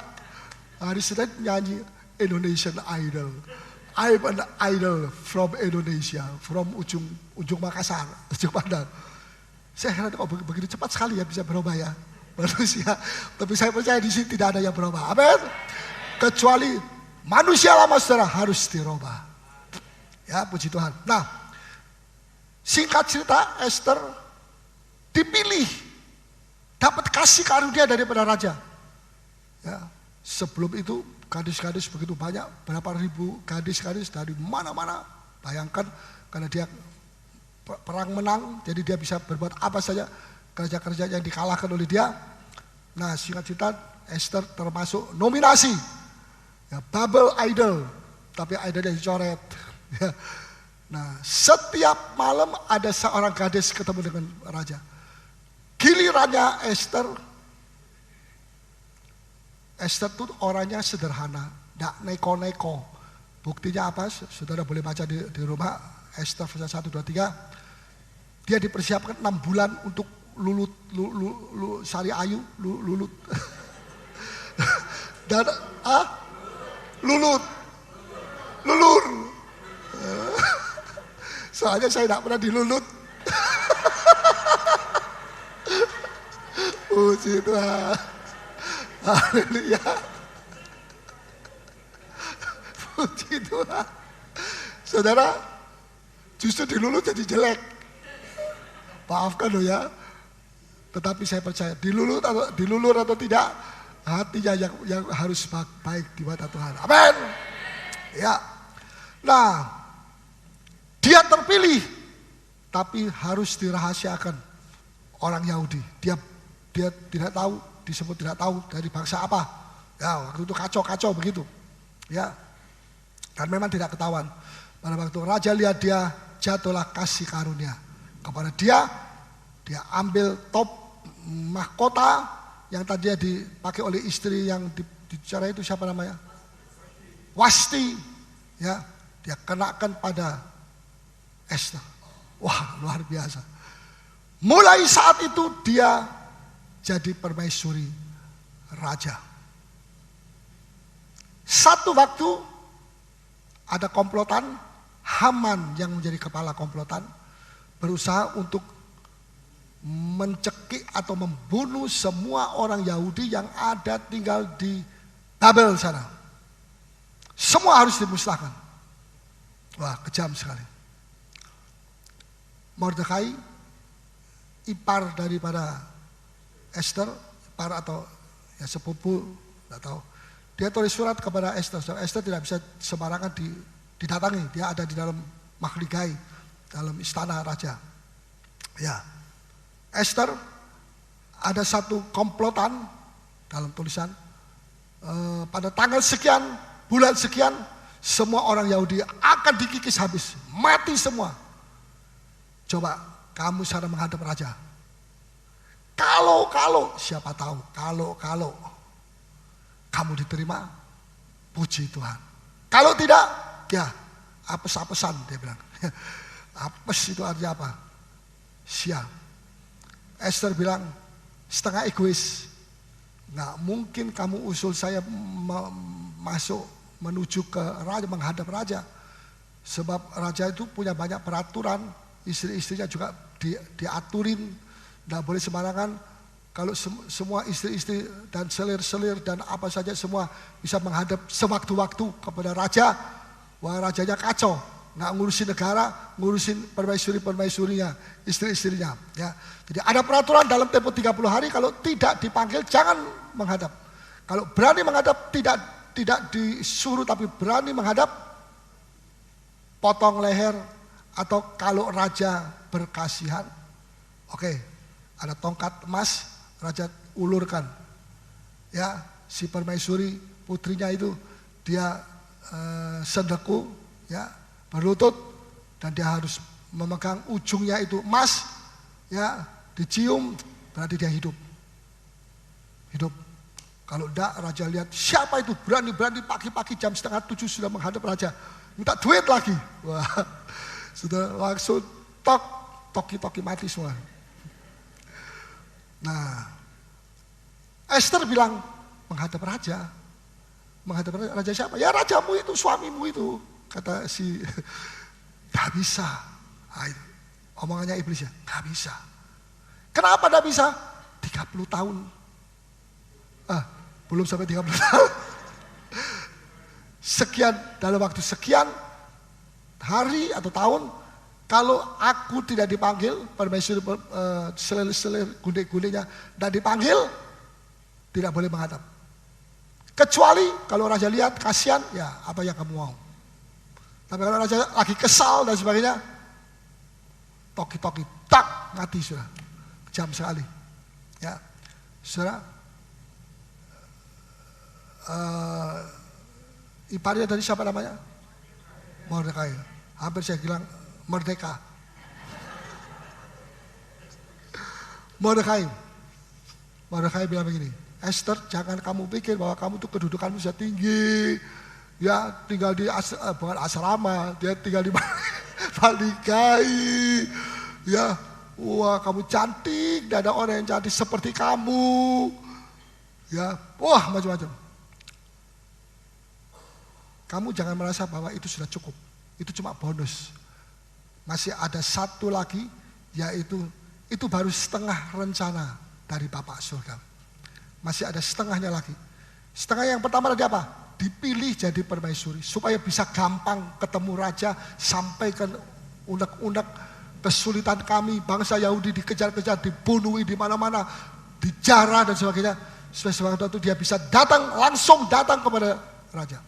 Hari Senin nyanyi Indonesian Idol. I'm an idol from Indonesia, from ujung Makassar, ujung Padang. Saya heran kok begitu cepat sekali ya bisa berubah ya manusia. Tapi saya percaya di sini tidak ada yang berubah. Amin. Kecuali manusia lama saudara harus dirubah. Ya, puji Tuhan. Nah, singkat cerita, Esther dipilih, dapat kasih karunia daripada raja. Ya, sebelum itu gadis-gadis begitu banyak, berapa ribu gadis-gadis dari mana-mana. Bayangkan karena dia perang menang, jadi dia bisa berbuat apa saja, kerja-kerja yang dikalahkan oleh dia. Nah, singkat cerita, Esther termasuk nominasi. Ya, Babel Idol, tapi idolnya dicoret. Ya. Nah, setiap malam ada seorang gadis ketemu dengan raja. Gilirannya Esther tuh orangnya sederhana, tidak neko-neko. Buktinya apa? Saudara boleh baca di rumah, Esther pasal 1, 2, 3. Dia dipersiapkan 6 bulan untuk lulut sari ayu, lulut. Dan lulur. Soalnya saya tidak pernah dilulut. Puji Tuhan. Haleluya. Puji Tuhan. Saudara, justru dilulut jadi jelek. Maafkan loh ya. Tetapi saya percaya dilulur atau tidak, hatinya yang harus baik di mata Tuhan. Amin. Ya. Nah, dia terpilih, tapi harus dirahasiakan orang Yahudi. Dia tidak tahu, disebut tidak tahu dari bangsa apa. Ya, waktu itu kacau begitu. Ya. Dan memang tidak ketahuan. Pada waktu raja lihat dia, jatuhlah kasih karunia kepada dia. Dia ambil top mahkota yang tadinya dipakai oleh istri yang dicerai itu siapa namanya? Wasti. Ya, dia kenakan pada Esther. Wah, luar biasa. Mulai saat itu dia jadi permaisuri raja. Satu waktu ada komplotan, Haman yang menjadi kepala komplotan berusaha untuk mencekik atau membunuh semua orang Yahudi yang ada tinggal di Babel sana. Semua harus dimusnahkan. Wah, kejam sekali. Mordekai, ipar daripada Esther, ipar atau ya sepupu, tidak tahu. Dia tulis surat kepada Esther. Esther tidak bisa sembarangan didatangi. Dia ada di dalam mahligai, dalam istana raja. Ya, Esther ada satu komplotan dalam tulisan. Pada tanggal sekian, bulan sekian, semua orang Yahudi akan dikikis habis, mati semua. Coba kamu sana menghadap raja. Kalau siapa tahu, kalau kamu diterima, puji Tuhan. Kalau tidak, ya apes-apesan dia bilang. Apes itu artinya apa? Siap. Esther bilang setengah egois. Nggak mungkin kamu usul saya masuk menuju ke raja, menghadap raja. Sebab raja itu punya banyak peraturan, istri-istrinya juga diaturin, nggak boleh sembarangan. Kalau semua istri-istri dan selir-selir dan apa saja semua bisa menghadap sewaktu-waktu kepada raja, wah rajanya kacau, nggak ngurusin negara, ngurusin permaisuri-permaisurinya, istri-istrinya. Ya. Jadi ada peraturan dalam tempo 30 hari, kalau tidak dipanggil jangan menghadap. Kalau berani menghadap tidak disuruh tapi berani menghadap, potong leher, atau kalau raja berkasihan, oke, ada tongkat emas, raja ulurkan. Ya, si permaisuri putrinya itu dia sendeku, ya, berlutut, dan dia harus memegang ujungnya itu emas, ya, dicium, berarti dia hidup. Kalau enggak, raja lihat siapa itu berani-berani pagi-pagi jam 6:30 sudah menghadap raja, minta duit lagi. Wah, sudah langsung toki mati semua. Nah, Esther bilang menghadap raja siapa? Ya rajamu itu, suamimu itu. kata si, gak bisa. Nah, itu. Omongannya iblis ya, gak bisa. Kenapa gak bisa? 30 tahun. Belum sampai 30 tahun. Sekian, dalam waktu sekian hari atau tahun, kalau aku tidak dipanggil, permaisuri selir gundik-gundiknya tidak dipanggil, tidak boleh menghadap. Kecuali kalau raja lihat kasihan, ya apa yang kamu mau. Tapi kalau raja lagi kesal dan sebagainya, toki-toki, tak, mati sudah. Jam sekali. Ya, saudara. Iparnya tadi siapa namanya? Mordekai. Hampir saya bilang merdeka. Mordekai bilang begini, Esther, jangan kamu pikir bahwa kamu tuh kedudukanmu bisa tinggi. Ya tinggal di bukan asrama, dia tinggal di Balikai. Ya, wah kamu cantik, tidak ada orang yang cantik seperti kamu. Ya, wah macam-macam. Kamu jangan merasa bahwa itu sudah cukup. Itu cuma bonus. Masih ada satu lagi, yaitu itu baru setengah rencana dari Bapak surga. Masih ada setengahnya lagi. Setengah yang pertama tadi apa? Dipilih jadi permaisuri supaya bisa gampang ketemu raja, sampaikan unek-unek kesulitan kami, bangsa Yahudi dikejar-kejar, dibunuh di mana-mana, dijarah dan sebagainya. Sesuai itu dia bisa langsung datang kepada raja.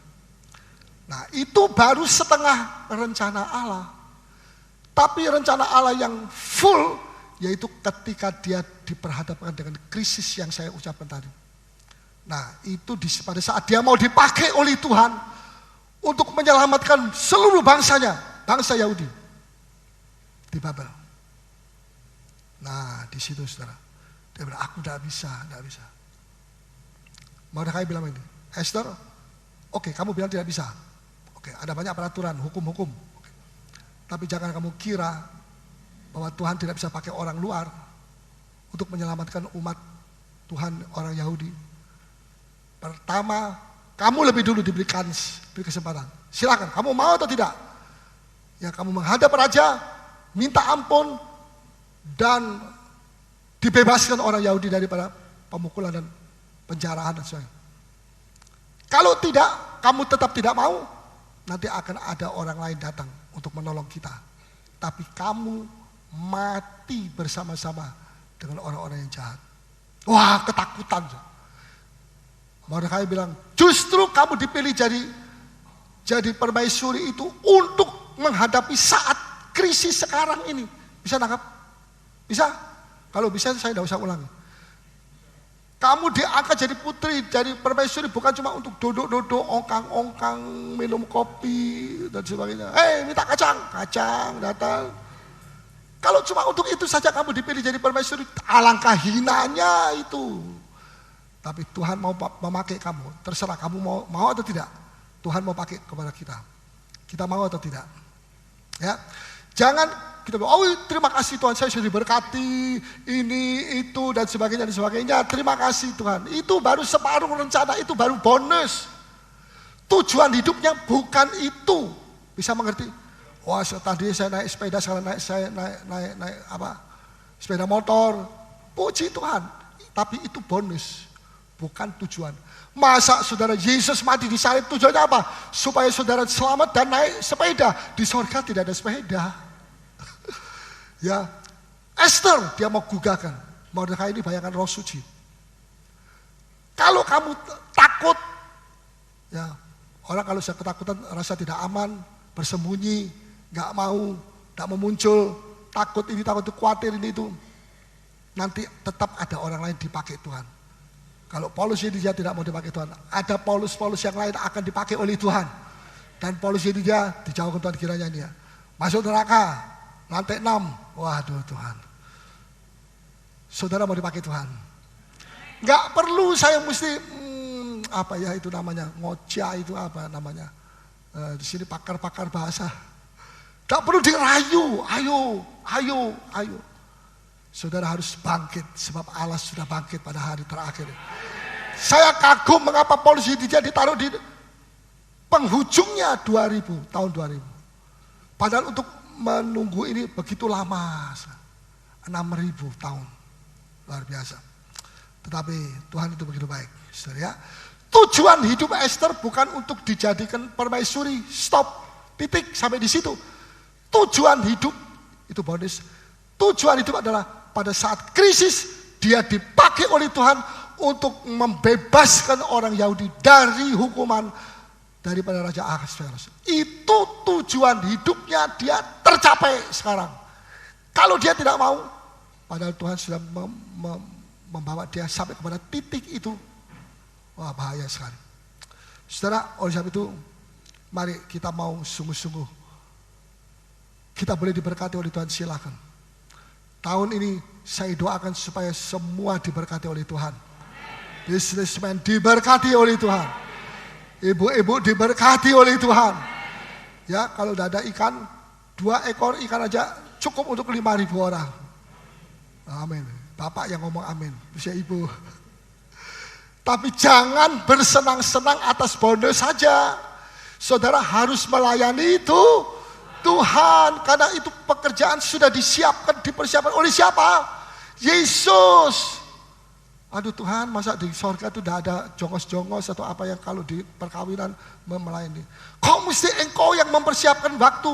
Nah, itu baru setengah rencana Allah. Tapi rencana Allah yang full, yaitu ketika dia diperhadapkan dengan krisis yang saya ucapkan tadi. Nah, itu pada saat dia mau dipakai oleh Tuhan untuk menyelamatkan seluruh bangsanya, bangsa Yahudi di Babel. Nah, di situ saudara, dia bilang, aku tidak bisa. Mordekai bilang ini, Esther, oke, kamu bilang tidak bisa. Oke, ada banyak peraturan, hukum-hukum. Oke. Tapi jangan kamu kira bahwa Tuhan tidak bisa pakai orang luar untuk menyelamatkan umat Tuhan orang Yahudi. Pertama, kamu lebih dulu diberi kesempatan. Silakan, kamu mau atau tidak? Ya, kamu menghadap raja, minta ampun, dan dibebaskan orang Yahudi daripada pemukulan dan penjarahan dan sebagainya. Kalau tidak, kamu tetap tidak mau, nanti akan ada orang lain datang untuk menolong kita. Tapi kamu mati bersama-sama dengan orang-orang yang jahat. Wah, ketakutan. Mordekai bilang, justru kamu dipilih jadi permaisuri itu untuk menghadapi saat krisis sekarang ini. Bisa nangkap? Bisa? Kalau bisa saya tidak usah ulangi. Kamu diangkat jadi putri, jadi permaisuri bukan cuma untuk duduk-duduk, ongkang-ongkang, minum kopi, dan sebagainya. Minta kacang datang. Kalau cuma untuk itu saja kamu dipilih jadi permaisuri, alangkah hinanya itu. Tapi Tuhan mau memakai kamu, terserah kamu mau atau tidak. Tuhan mau pakai kepada kita. Kita mau atau tidak. Ya, jangan kita bilang, oh terima kasih Tuhan, saya sudah diberkati, ini, itu, dan sebagainya. Terima kasih Tuhan. Itu baru separuh rencana, itu baru bonus. Tujuan hidupnya bukan itu. Bisa mengerti? Wah, tadi saya naik sepeda, sekarang naik sepeda motor. Puji Tuhan. Tapi itu bonus, bukan tujuan. Masa saudara Yesus mati di salib tujuannya apa? Supaya saudara selamat dan naik sepeda. Di surga tidak ada sepeda. Ya, Esther dia mau gugahkan. Mordekai ini bayangkan roh suci. Kalau kamu takut, ya orang kalau saya ketakutan rasa tidak aman, bersembunyi, nggak mau muncul, takut ini, takut itu, khawatir ini itu, nanti tetap ada orang lain dipakai Tuhan. Kalau Paulus ini dia tidak mau dipakai Tuhan, ada Paulus yang lain akan dipakai oleh Tuhan. Dan Paulus ini dia dijauhkan Tuhan kiranya dia masuk neraka, lantai 6. Waduh Tuhan. Saudara mau dipakai Tuhan. Nggak perlu saya mesti apa ya itu namanya, ngocah itu apa namanya. Di sini pakar-pakar bahasa. Nggak perlu dirayu, ayo. Saudara harus bangkit sebab Allah sudah bangkit pada hari terakhir. Saya kagum mengapa Paulus ini dia ditaruh di penghujungnya 2000, tahun 2000. Padahal untuk menunggu ini begitu lama, 6.000 tahun, luar biasa. Tetapi Tuhan itu begitu baik, saudara ya. Tujuan hidup Esther bukan untuk dijadikan permaisuri, stop, titik, sampai di situ. Tujuan hidup, itu bonus. Tujuan hidup adalah pada saat krisis, dia dipakai oleh Tuhan untuk membebaskan orang Yahudi dari hukuman daripada Raja Ahasverus. Itu tujuan hidupnya, dia tercapai sekarang. Kalau dia tidak mau, padahal Tuhan sudah membawa dia sampai kepada titik itu. Wah, bahaya sekali. Saudara, oleh sebab itu, mari kita mau sungguh-sungguh. Kita boleh diberkati oleh Tuhan, silakan. Tahun ini saya doakan supaya semua diberkati oleh Tuhan. Businessman diberkati oleh Tuhan. Ibu-ibu diberkati oleh Tuhan. Ya, kalau udah ada ikan, 2 ekor ikan aja cukup untuk 5.000 orang. Amin. Bapak yang ngomong amin, bisa ibu. Tapi jangan bersenang-senang atas bonus saja. Saudara harus melayani itu Tuhan, karena itu pekerjaan sudah disiapkan, dipersiapkan oleh siapa? Yesus. Aduh Tuhan, masa di sorga itu udah ada jongos-jongos atau apa yang kalau di perkawinan melayani. Kok mesti engkau yang mempersiapkan waktu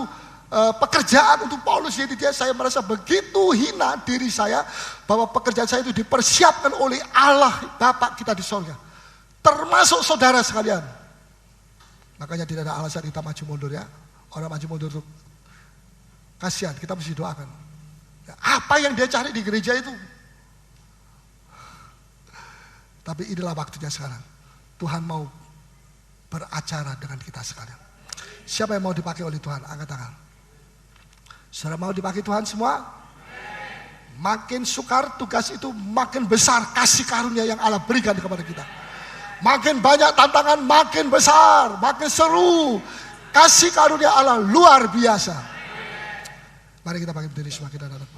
pekerjaan untuk Paulus? Jadi saya merasa begitu hina diri saya bahwa pekerjaan saya itu dipersiapkan oleh Allah Bapa kita di sorga, termasuk saudara sekalian. Makanya tidak ada alasan kita maju mundur ya. Orang maju mundur itu kasihan, kita mesti doakan. Apa yang dia cari di gereja itu? Tapi inilah waktunya sekarang. Tuhan mau beracara dengan kita sekalian. Siapa yang mau dipakai oleh Tuhan? Angkat tangan. Saudara mau dipakai Tuhan semua? Makin sukar tugas itu, makin besar kasih karunia yang Allah berikan kepada kita. Makin banyak tantangan, makin besar, makin seru. Kasih karunia Allah luar biasa. Mari kita pakai berdiri semakin dalam.